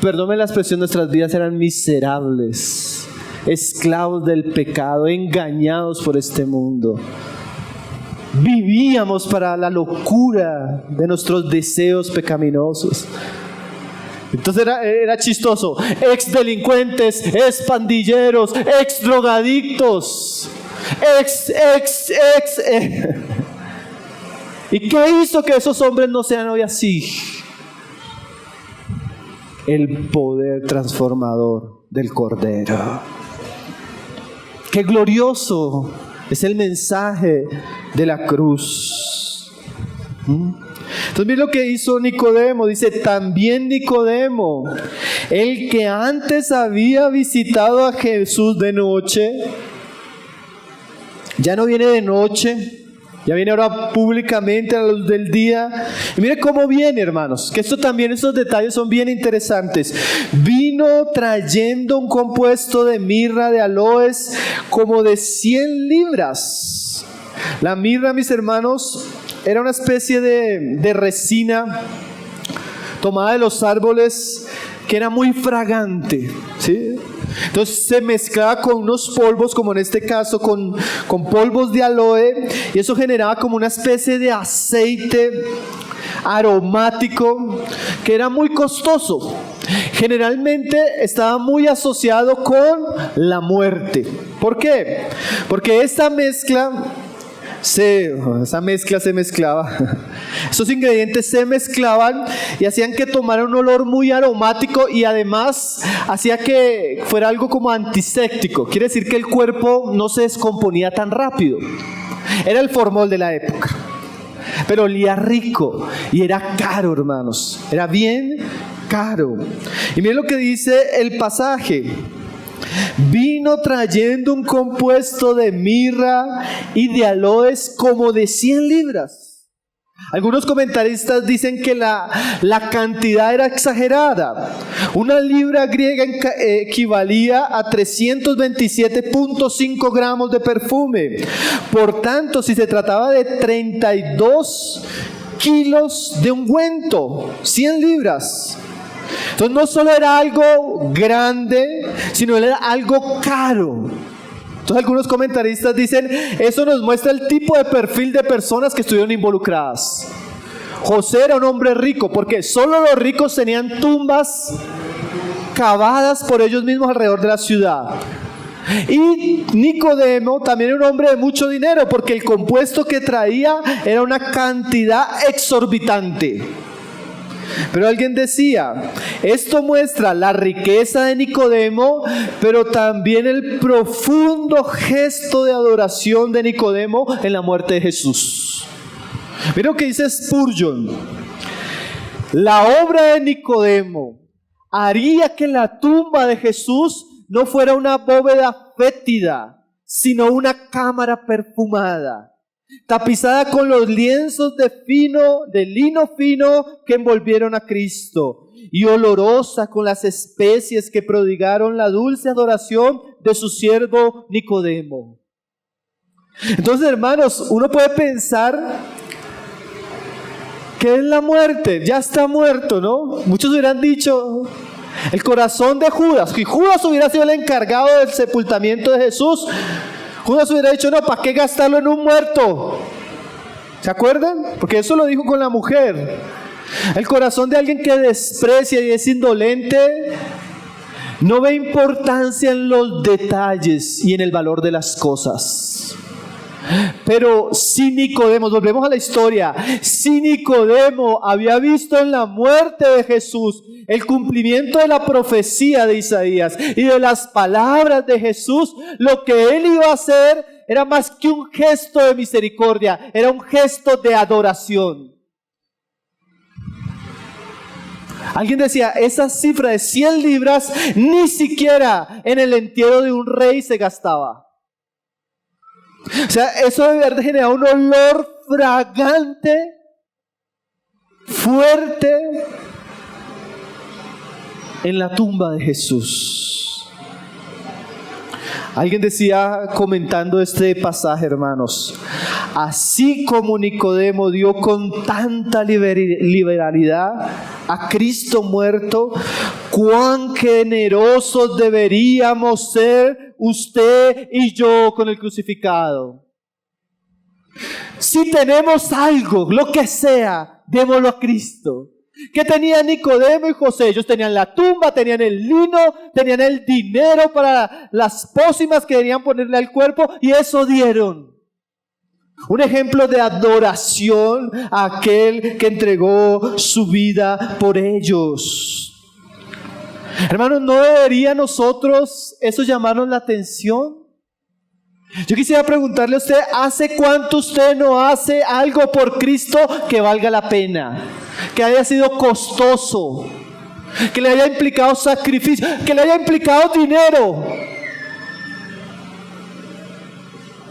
Perdónenme la expresión, nuestras vidas eran miserables, esclavos del pecado, engañados por este mundo. Vivíamos para la locura de nuestros deseos pecaminosos. Entonces era chistoso. Ex delincuentes, ex pandilleros, ex drogadictos, ¿Y qué hizo que esos hombres no sean hoy así? El poder transformador del Cordero. ¡Qué glorioso es el mensaje de la cruz! Entonces mira lo que hizo Nicodemo. Dice, también Nicodemo, el que antes había visitado a Jesús de noche, ya no viene de noche, ya viene ahora públicamente a la luz del día. Y mire cómo viene, hermanos, que esto también, estos detalles son bien interesantes. Vino trayendo un compuesto de mirra de aloes como de 100 libras. La mirra, mis hermanos, era una especie de resina tomada de los árboles que era muy fragante, ¿sí? Entonces se mezclaba con unos polvos, como en este caso con polvos de aloe, y eso generaba como una especie de aceite aromático que era muy costoso. Generalmente estaba muy asociado con la muerte. ¿Por qué? Porque esta mezcla se mezclaba. Esos ingredientes se mezclaban y hacían que tomara un olor muy aromático, y además hacía que fuera algo como antiséptico. Quiere decir que el cuerpo no se descomponía tan rápido. Era el formol de la época, pero olía rico y era caro, hermanos. Era bien caro. Y miren lo que dice el pasaje. Vino trayendo un compuesto de mirra y de aloes como de 100 libras. Algunos comentaristas dicen que la cantidad era exagerada. Una libra griega equivalía a 327.5 gramos de perfume. Por tanto, si se trataba de 32 kilos de ungüento, 100 libras. Entonces no solo era algo grande, sino era algo caro. Entonces algunos comentaristas dicen, eso nos muestra el tipo de perfil de personas que estuvieron involucradas. José era un hombre rico, porque solo los ricos tenían tumbas cavadas por ellos mismos alrededor de la ciudad. Y Nicodemo también era un hombre de mucho dinero, porque el compuesto que traía era una cantidad exorbitante. Pero alguien decía, esto muestra la riqueza de Nicodemo, pero también el profundo gesto de adoración de Nicodemo en la muerte de Jesús. Mira lo que dice Spurgeon: la obra de Nicodemo haría que la tumba de Jesús no fuera una bóveda fétida, sino una cámara perfumada, tapizada con los lienzos de lino fino que envolvieron a Cristo, y olorosa con las especies que prodigaron la dulce adoración de su siervo Nicodemo. Entonces, hermanos, uno puede pensar, ¿qué es la muerte? Ya está muerto, ¿no? Muchos hubieran dicho, el corazón de Judas, si Judas hubiera sido el encargado del sepultamiento de Jesús, Judas hubiera dicho, no, ¿para qué gastarlo en un muerto? ¿Se acuerdan? Porque eso lo dijo con la mujer. El corazón de alguien que desprecia y es indolente no ve importancia en los detalles y en el valor de las cosas. Pero si Nicodemo, volvemos a la historia, si Nicodemo había visto en la muerte de Jesús el cumplimiento de la profecía de Isaías y de las palabras de Jesús, lo que él iba a hacer era más que un gesto de misericordia, era un gesto de adoración. Alguien decía, esa cifra de 100 libras ni siquiera en el entierro de un rey se gastaba. O sea, eso debe haber generado un olor fragante, fuerte, en la tumba de Jesús. Alguien decía, comentando este pasaje, hermanos, así como Nicodemo dio con tanta liberalidad a Cristo muerto, cuán generosos deberíamos ser usted y yo con el crucificado. Si tenemos algo, lo que sea, démoslo a Cristo. ¿Qué tenía Nicodemo y José? Ellos tenían la tumba, tenían el lino, tenían el dinero para las pócimas que querían ponerle al cuerpo, y eso dieron. Un ejemplo de adoración a aquel que entregó su vida por ellos. Hermanos, ¿no debería nosotros eso llamarnos la atención? Yo quisiera preguntarle a usted, ¿hace cuánto usted no hace algo por Cristo que valga la pena? Que haya sido costoso, que le haya implicado sacrificio, que le haya implicado dinero.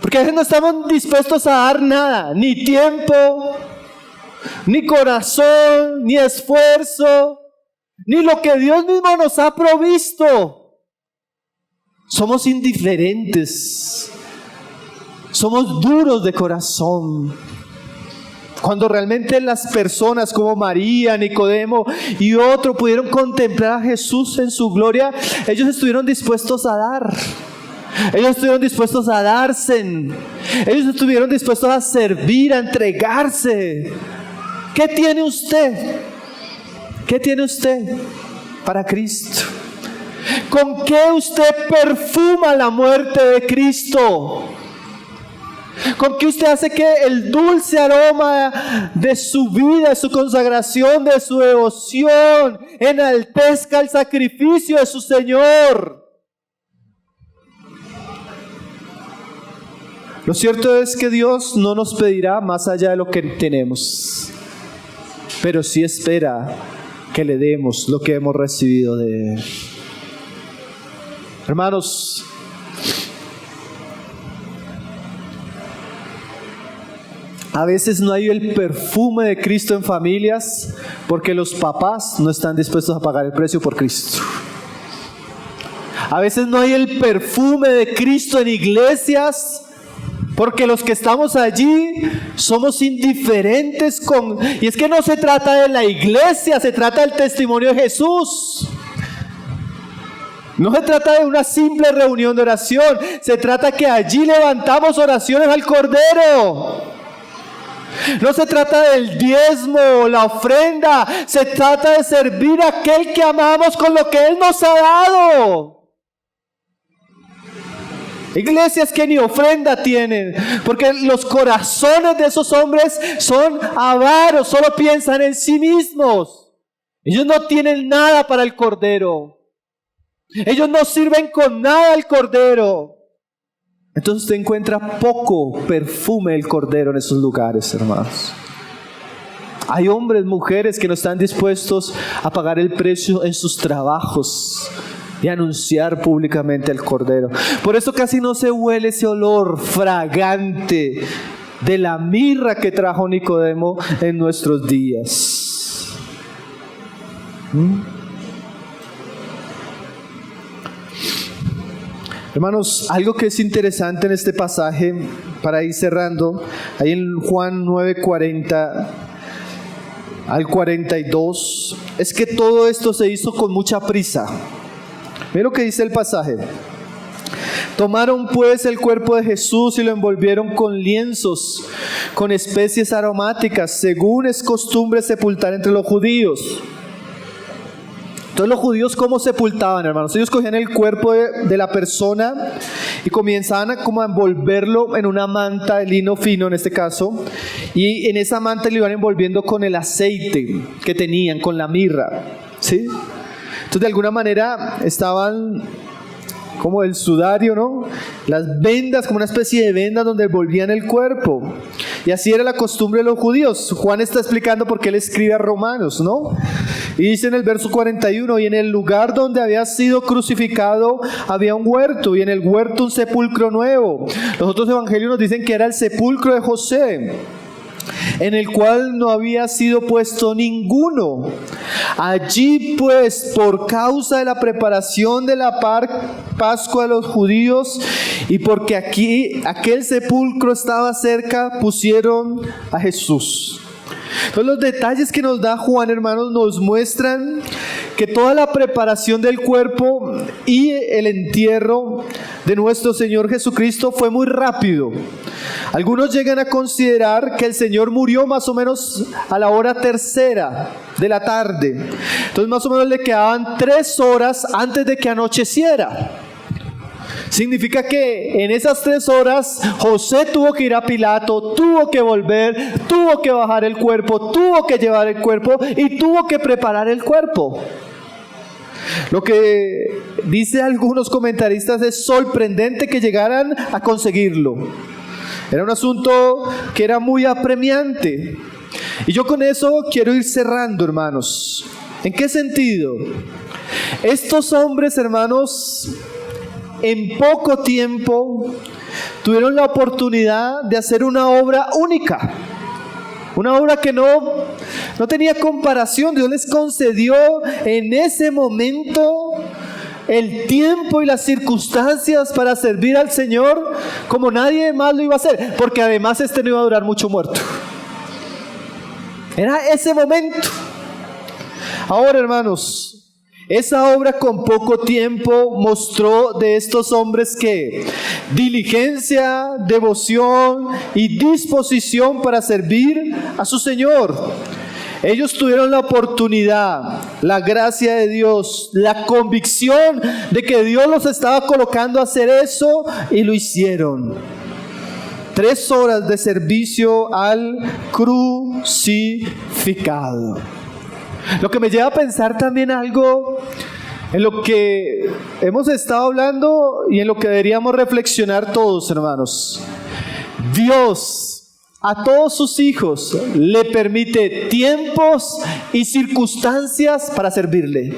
Porque a veces no estamos dispuestos a dar nada, ni tiempo, ni corazón, ni esfuerzo, ni lo que Dios mismo nos ha provisto. Somos indiferentes, somos duros de corazón. Cuando realmente las personas como María, Nicodemo y otro pudieron contemplar a Jesús en su gloria, ellos estuvieron dispuestos a dar. Ellos estuvieron dispuestos a darse. Ellos estuvieron dispuestos a servir, a entregarse. ¿Qué tiene usted? ¿Qué tiene usted para Cristo? ¿Con qué usted perfuma la muerte de Cristo? ¿Con qué usted hace que el dulce aroma de su vida, de su consagración, de su devoción, enaltezca el sacrificio de su Señor? Lo cierto es que Dios no nos pedirá más allá de lo que tenemos, pero sí espera que le demos lo que hemos recibido de Él. Hermanos, a veces no hay el perfume de Cristo en familias porque los papás no están dispuestos a pagar el precio por Cristo. A veces no hay el perfume de Cristo en iglesias porque los que estamos allí somos indiferentes con... Y es que no se trata de la iglesia, se trata del testimonio de Jesús. No se trata de una simple reunión de oración, se trata que allí levantamos oraciones al Cordero. No se trata del diezmo, la ofrenda, se trata de servir a aquel que amamos con lo que Él nos ha dado. Iglesias que ni ofrenda tienen, porque los corazones de esos hombres son avaros, solo piensan en sí mismos. Ellos no tienen nada para el Cordero. Ellos no sirven con nada al Cordero. Entonces usted encuentra poco perfume del Cordero en esos lugares, hermanos. Hay hombres, mujeres que no están dispuestos a pagar el precio en sus trabajos y anunciar públicamente el Cordero. Por eso casi no se huele ese olor fragante de la mirra que trajo Nicodemo en nuestros días. Hermanos, algo que es interesante en este pasaje, para ir cerrando, ahí en Juan 9:40 al 42, es que todo esto se hizo con mucha prisa. Mira lo que dice el pasaje. Tomaron pues el cuerpo de Jesús y lo envolvieron con lienzos, con especies aromáticas, según es costumbre sepultar entre los judíos. Entonces los judíos, ¿cómo sepultaban, hermanos? Ellos cogían el cuerpo de la persona y comenzaban como a envolverlo en una manta de lino fino en este caso, y en esa manta le iban envolviendo con el aceite que tenían, con la mirra, ¿sí? Entonces de alguna manera estaban como el sudario, ¿no? Las vendas, como una especie de vendas donde envolvían el cuerpo. Y así era la costumbre de los judíos. Juan está explicando por qué él escribe a Romanos, ¿no? Y dice en el verso 41, y en el lugar donde había sido crucificado había un huerto, y en el huerto un sepulcro nuevo. Los otros evangelios nos dicen que era el sepulcro de José, en el cual no había sido puesto ninguno. Allí pues, por causa de la preparación de la Pascua de los judíos, y porque aquel sepulcro estaba cerca, pusieron a Jesús. Entonces los detalles que nos da Juan, hermanos, nos muestran que toda la preparación del cuerpo y el entierro de nuestro Señor Jesucristo fue muy rápido. Algunos llegan a considerar que el Señor murió más o menos a la hora 3:00 de la tarde. Entonces más o menos le quedaban 3 horas antes de que anocheciera. Significa que en esas 3 horas José tuvo que ir a Pilato, tuvo que volver, tuvo que bajar el cuerpo, tuvo que llevar el cuerpo y tuvo que preparar el cuerpo. Lo que dice algunos comentaristas es sorprendente que llegaran a conseguirlo. Era un asunto que era muy apremiante. Y yo con eso quiero ir cerrando, hermanos. ¿En qué sentido? Estos hombres, hermanos, en poco tiempo tuvieron la oportunidad de hacer una obra única. Una obra que no tenía comparación. Dios les concedió en ese momento el tiempo y las circunstancias para servir al Señor como nadie más lo iba a hacer, porque además no iba a durar mucho muerto. Era ese momento. Ahora, hermanos, esa obra con poco tiempo mostró de estos hombres que diligencia, devoción y disposición para servir a su Señor. Ellos tuvieron la oportunidad, la gracia de Dios, la convicción de que Dios los estaba colocando a hacer eso y lo hicieron. 3 horas de servicio al crucificado. Lo que me lleva a pensar también algo en lo que hemos estado hablando y en lo que deberíamos reflexionar todos, hermanos. Dios a todos sus hijos le permite tiempos y circunstancias para servirle.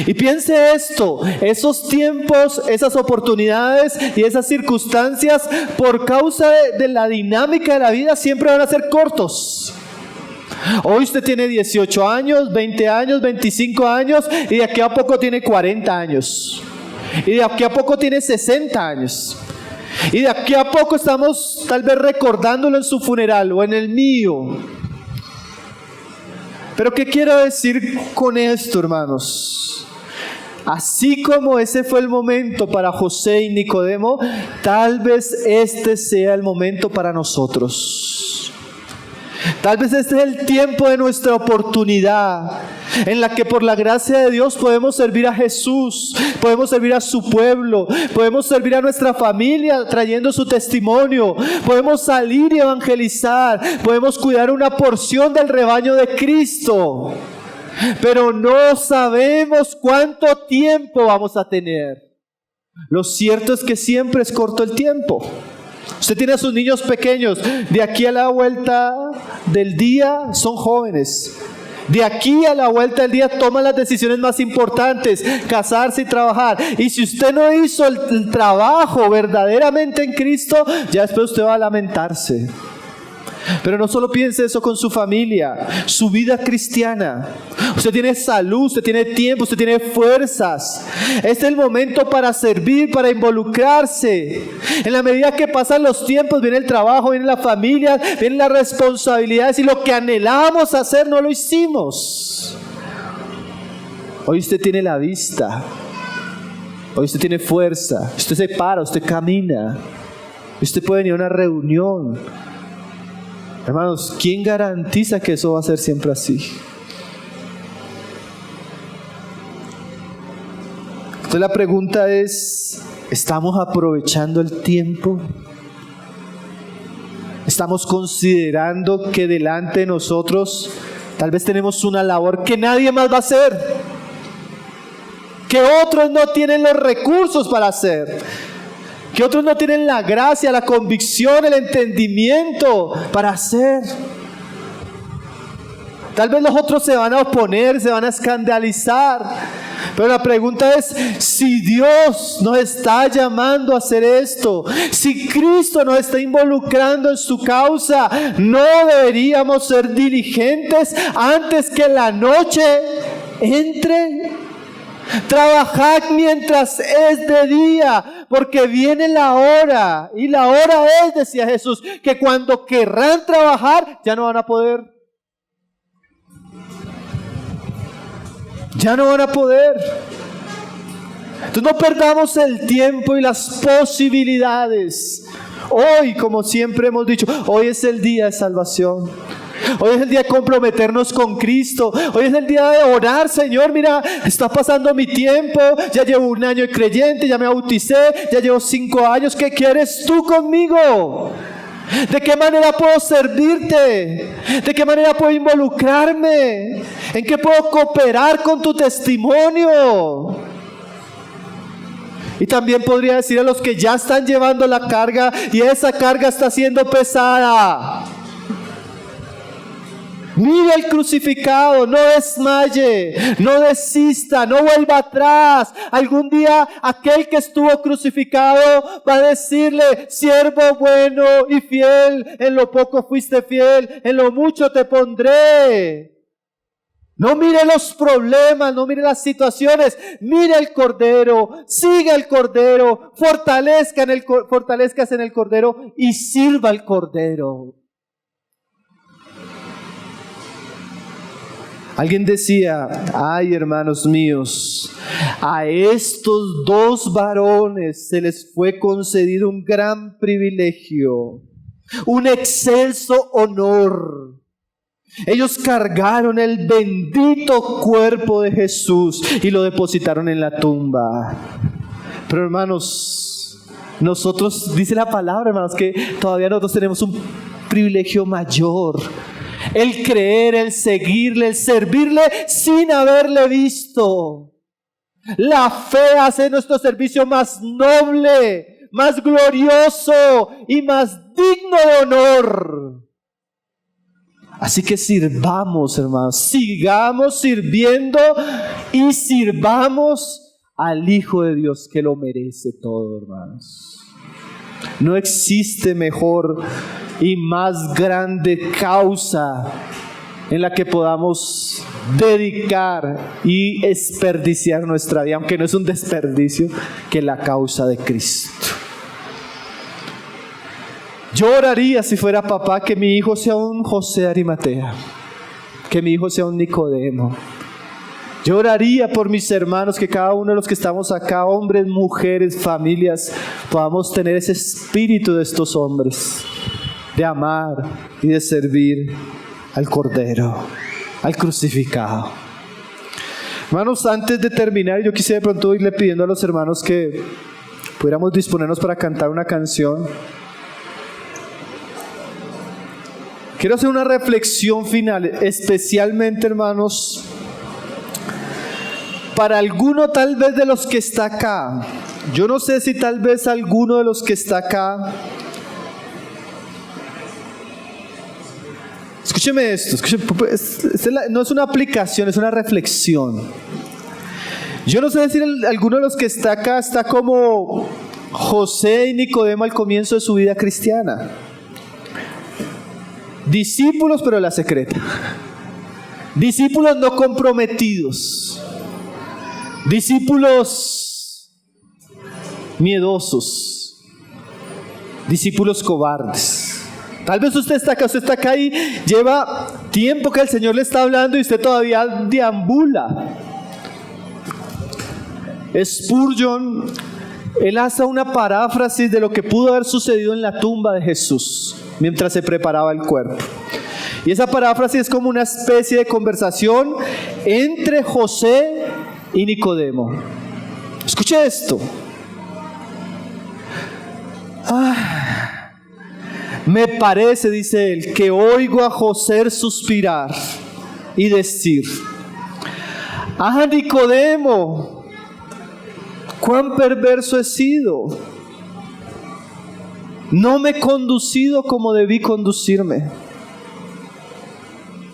Y piense esto, esos tiempos, esas oportunidades y esas circunstancias, por causa de la dinámica de la vida, siempre van a ser cortos. Hoy usted tiene 18 años, 20 años, 25 años y de aquí a poco tiene 40 años. Y de aquí a poco tiene 60 años. Y de aquí a poco estamos tal vez recordándolo en su funeral o en el mío. Pero ¿qué quiero decir con esto, hermanos? Así como ese fue el momento para José y Nicodemo, tal vez este sea el momento para nosotros. Tal vez este es el tiempo de nuestra oportunidad, en la que por la gracia de Dios podemos servir a Jesús, podemos servir a su pueblo, podemos servir a nuestra familia trayendo su testimonio, podemos salir y evangelizar, podemos cuidar una porción del rebaño de Cristo, pero no sabemos cuánto tiempo vamos a tener. Lo cierto es que siempre es corto el tiempo. Usted tiene a sus niños pequeños, de aquí a la vuelta del día son jóvenes. De aquí a la vuelta del día toman las decisiones más importantes, casarse y trabajar. Y si usted no hizo el trabajo verdaderamente en Cristo, ya después usted va a lamentarse. Pero no solo piense eso con su familia, su vida cristiana. Usted tiene salud, usted tiene tiempo, usted tiene fuerzas. Este es el momento para servir, para involucrarse. En la medida que pasan los tiempos, viene el trabajo, viene la familia, vienen las responsabilidades y lo que anhelábamos hacer no lo hicimos. Hoy usted tiene la vista, hoy usted tiene fuerza, usted se para, usted camina, usted puede venir a una reunión. Hermanos, ¿quién garantiza que eso va a ser siempre así? Entonces la pregunta es, ¿estamos aprovechando el tiempo? ¿Estamos considerando que delante de nosotros tal vez tenemos una labor que nadie más va a hacer? Que otros no tienen los recursos para hacer. Que otros no tienen la gracia, la convicción, el entendimiento para hacer. Tal vez los otros se van a oponer, se van a escandalizar. Pero la pregunta es, si Dios nos está llamando a hacer esto, si Cristo nos está involucrando en su causa, ¿no deberíamos ser diligentes antes que la noche entre? Trabajad mientras es de día, porque viene la hora, y la hora es, decía Jesús, que cuando querrán trabajar, ya no van a poder. Ya no van a poder. Entonces no perdamos el tiempo y las posibilidades. Hoy, como siempre hemos dicho, hoy es el día de salvación. Hoy es el día de comprometernos con Cristo. Hoy es el día de orar, Señor, mira, está pasando mi tiempo, ya llevo 1 año de creyente, ya me bauticé, ya llevo 5 años, ¿qué quieres tú conmigo? ¿De qué manera puedo servirte? ¿De qué manera puedo involucrarme? ¿En qué puedo cooperar con tu testimonio? Y también podría decir a los que ya están llevando la carga y esa carga está siendo pesada: mire el crucificado, no desmaye, no desista, no vuelva atrás. Algún día aquel que estuvo crucificado va a decirle: siervo bueno y fiel, en lo poco fuiste fiel, en lo mucho te pondré. No mire los problemas, no mire las situaciones, mire el Cordero, siga el Cordero, fortalezcas en el Cordero y sirva al Cordero. Alguien decía: ay, hermanos míos, a estos 2 varones se les fue concedido un gran privilegio, un excelso honor. Ellos cargaron el bendito cuerpo de Jesús y lo depositaron en la tumba. Pero hermanos, nosotros, dice la palabra, hermanos, que todavía nosotros tenemos un privilegio mayor: el creer, el seguirle, el servirle sin haberle visto. La fe hace nuestro servicio más noble, más glorioso y más digno de honor. Así que sirvamos, hermanos, sigamos sirviendo y sirvamos al Hijo de Dios, que lo merece todo, hermanos. No existe mejor y más grande causa en la que podamos dedicar y desperdiciar nuestra vida, aunque no es un desperdicio, que la causa de Cristo. Yo oraría, si fuera papá, que mi hijo sea un José de Arimatea, que mi hijo sea un Nicodemo. Yo oraría por mis hermanos, que cada uno de los que estamos acá, hombres, mujeres, familias, podamos tener ese espíritu de estos hombres, de amar y de servir al Cordero, al crucificado. Hermanos, antes de terminar, yo quisiera de pronto irle pidiendo a los hermanos que pudiéramos disponernos para cantar una canción. Quiero hacer una reflexión final, especialmente, hermanos, para alguno tal vez de los que está acá. Yo no sé si tal vez alguno de los que está acá, escúcheme esto, no es una aplicación, es una reflexión. Yo no sé si alguno de los que está acá está como José y Nicodemo al comienzo de su vida cristiana. Discípulos, pero en la secreta. Discípulos no comprometidos. Discípulos miedosos. Discípulos cobardes. Tal vez usted está acá y lleva tiempo que el Señor le está hablando y usted todavía deambula. Spurgeon, él hace una paráfrasis de lo que pudo haber sucedido en la tumba de Jesús mientras se preparaba el cuerpo. Y esa paráfrasis es como una especie de conversación entre José y Nicodemo. Escuche esto. Me parece, dice él, que oigo a José suspirar y decir: Nicodemo, cuán perverso he sido. No me he conducido como debí conducirme.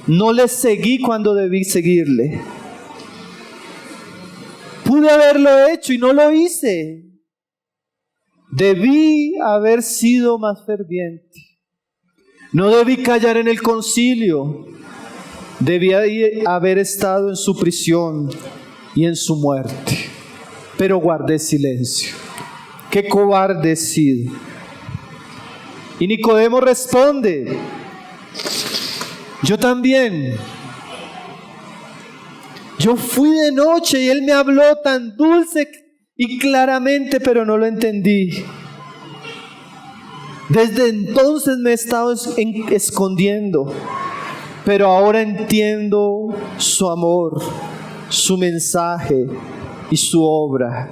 No le seguí cuando debí seguirle. Pude haberlo hecho y no lo hice. Debí haber sido más ferviente. No debí callar en el concilio. Debía haber estado en su prisión y en su muerte. Pero guardé silencio. Qué cobarde he sido. Y Nicodemo responde: yo también. Yo fui de noche y él me habló tan dulce y claramente, pero no lo entendí. Desde entonces me he estado escondiendo. pero ahora entiendo su amor, su mensaje y su obra.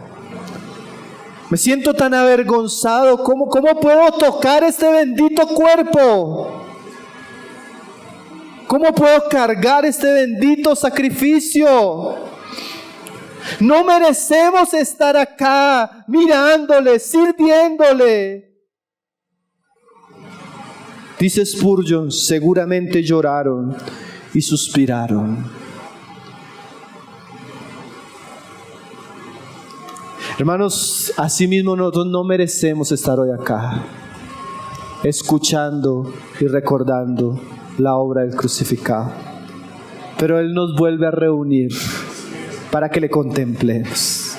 Me siento tan avergonzado. ¿Cómo puedo tocar este bendito cuerpo? ¿Cómo puedo cargar este bendito sacrificio? No merecemos estar acá mirándole, sirviéndole. Dice Spurgeon, seguramente lloraron y suspiraron. Hermanos, asimismo nosotros no merecemos estar hoy acá, escuchando y recordando la obra del crucificado. Pero Él nos vuelve a reunir para que le contemplemos.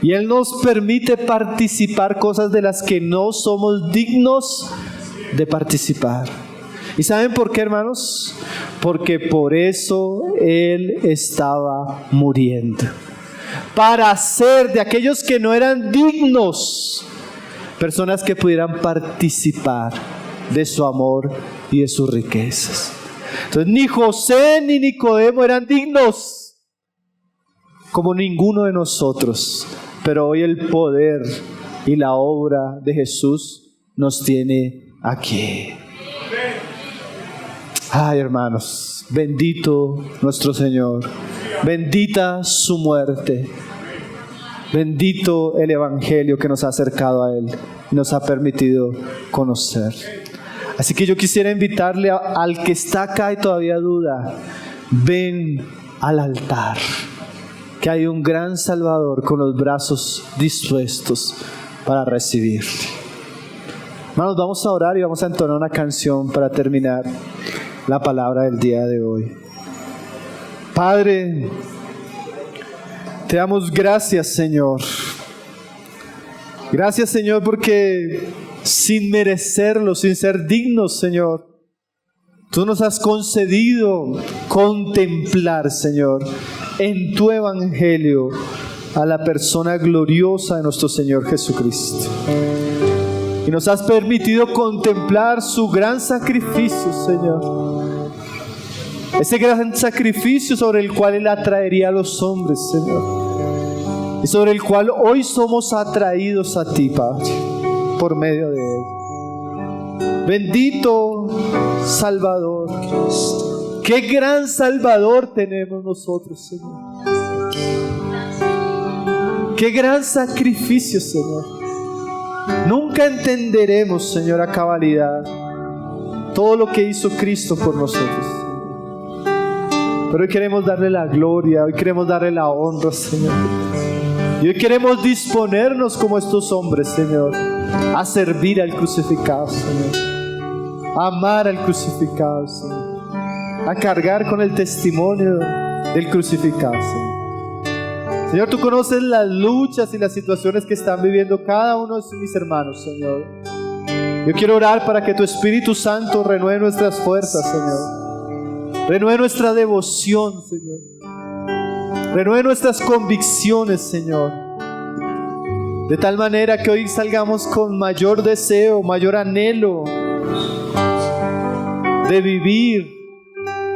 Y Él nos permite participar cosas de las que no somos dignos de participar. ¿Y saben por qué, hermanos? Porque por eso Él estaba muriendo. Para hacer de aquellos que no eran dignos personas que pudieran participar de su amor y de sus riquezas. Entonces ni José ni Nicodemo eran dignos, como ninguno de nosotros. Pero hoy el poder y la obra de Jesús nos tiene aquí. Ay, hermanos, bendito nuestro Señor, bendita su muerte, bendito el Evangelio que nos ha acercado a Él y nos ha permitido conocer. Así que yo quisiera invitarle al que está acá y todavía duda, ven al altar, que hay un gran Salvador con los brazos dispuestos para recibirle. Hermanos, vamos a orar y vamos a entonar una canción para terminar la palabra del día de hoy. Padre, te damos gracias, Señor. Gracias, Señor, porque sin merecerlo, sin ser dignos, Señor, tú nos has concedido contemplar, Señor, en tu Evangelio a la persona gloriosa de nuestro Señor Jesucristo. Y nos has permitido contemplar su gran sacrificio, Señor. Ese gran sacrificio sobre el cual Él atraería a los hombres, Señor. Y sobre el cual hoy somos atraídos a ti, Padre, por medio de Él. Bendito Salvador. Qué gran Salvador tenemos nosotros, Señor. Qué gran sacrificio, Señor. Nunca entenderemos, Señor, a cabalidad todo lo que hizo Cristo por nosotros. Pero hoy queremos darle la gloria, hoy queremos darle la honra, Señor. Y hoy queremos disponernos como estos hombres, Señor, a servir al crucificado, Señor. A amar al crucificado, Señor. A cargar con el testimonio del crucificado, Señor. Señor, tú conoces las luchas y las situaciones que están viviendo cada uno de mis hermanos, Señor. Yo quiero orar para que tu Espíritu Santo renueve nuestras fuerzas, Señor. Renueve nuestra devoción, Señor. Renueve nuestras convicciones, Señor. De tal manera que hoy salgamos con mayor deseo, mayor anhelo de vivir,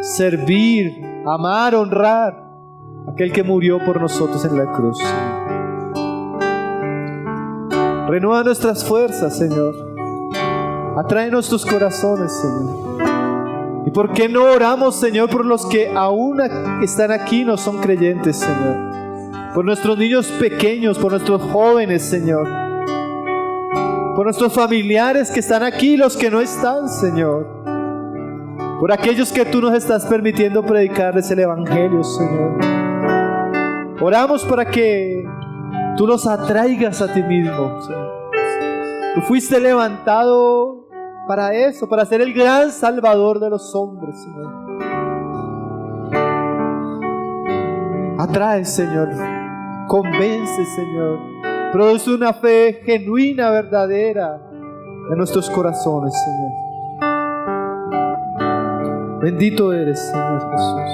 servir, amar, honrar aquel que murió por nosotros en la cruz. Renueva nuestras fuerzas, Señor. Atrae nuestros corazones, Señor. ¿Y por qué no oramos, Señor, por los que aún están aquí y no son creyentes, Señor? Por nuestros niños pequeños, por nuestros jóvenes, Señor. Por nuestros familiares que están aquí y los que no están, Señor. Por aquellos que tú nos estás permitiendo predicarles el Evangelio, Señor. Oramos para que tú los atraigas a ti mismo, Señor. Tú fuiste levantado para eso, para ser el gran Salvador de los hombres, Señor. Atrae, Señor. Convence, Señor. Produce una fe genuina, verdadera en nuestros corazones, Señor. Bendito eres, Señor Jesús.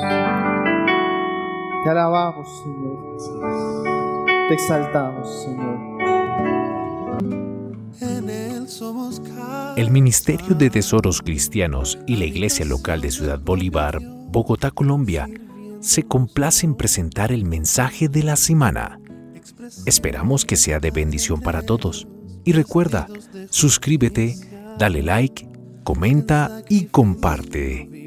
Te alabamos, Señor. Te exaltamos, Señor. En el El Ministerio de Tesoros Cristianos y la Iglesia Local de Ciudad Bolívar, Bogotá, Colombia, se complace en presentar el mensaje de la semana. Esperamos que sea de bendición para todos. Y recuerda, suscríbete, dale like, comenta y comparte.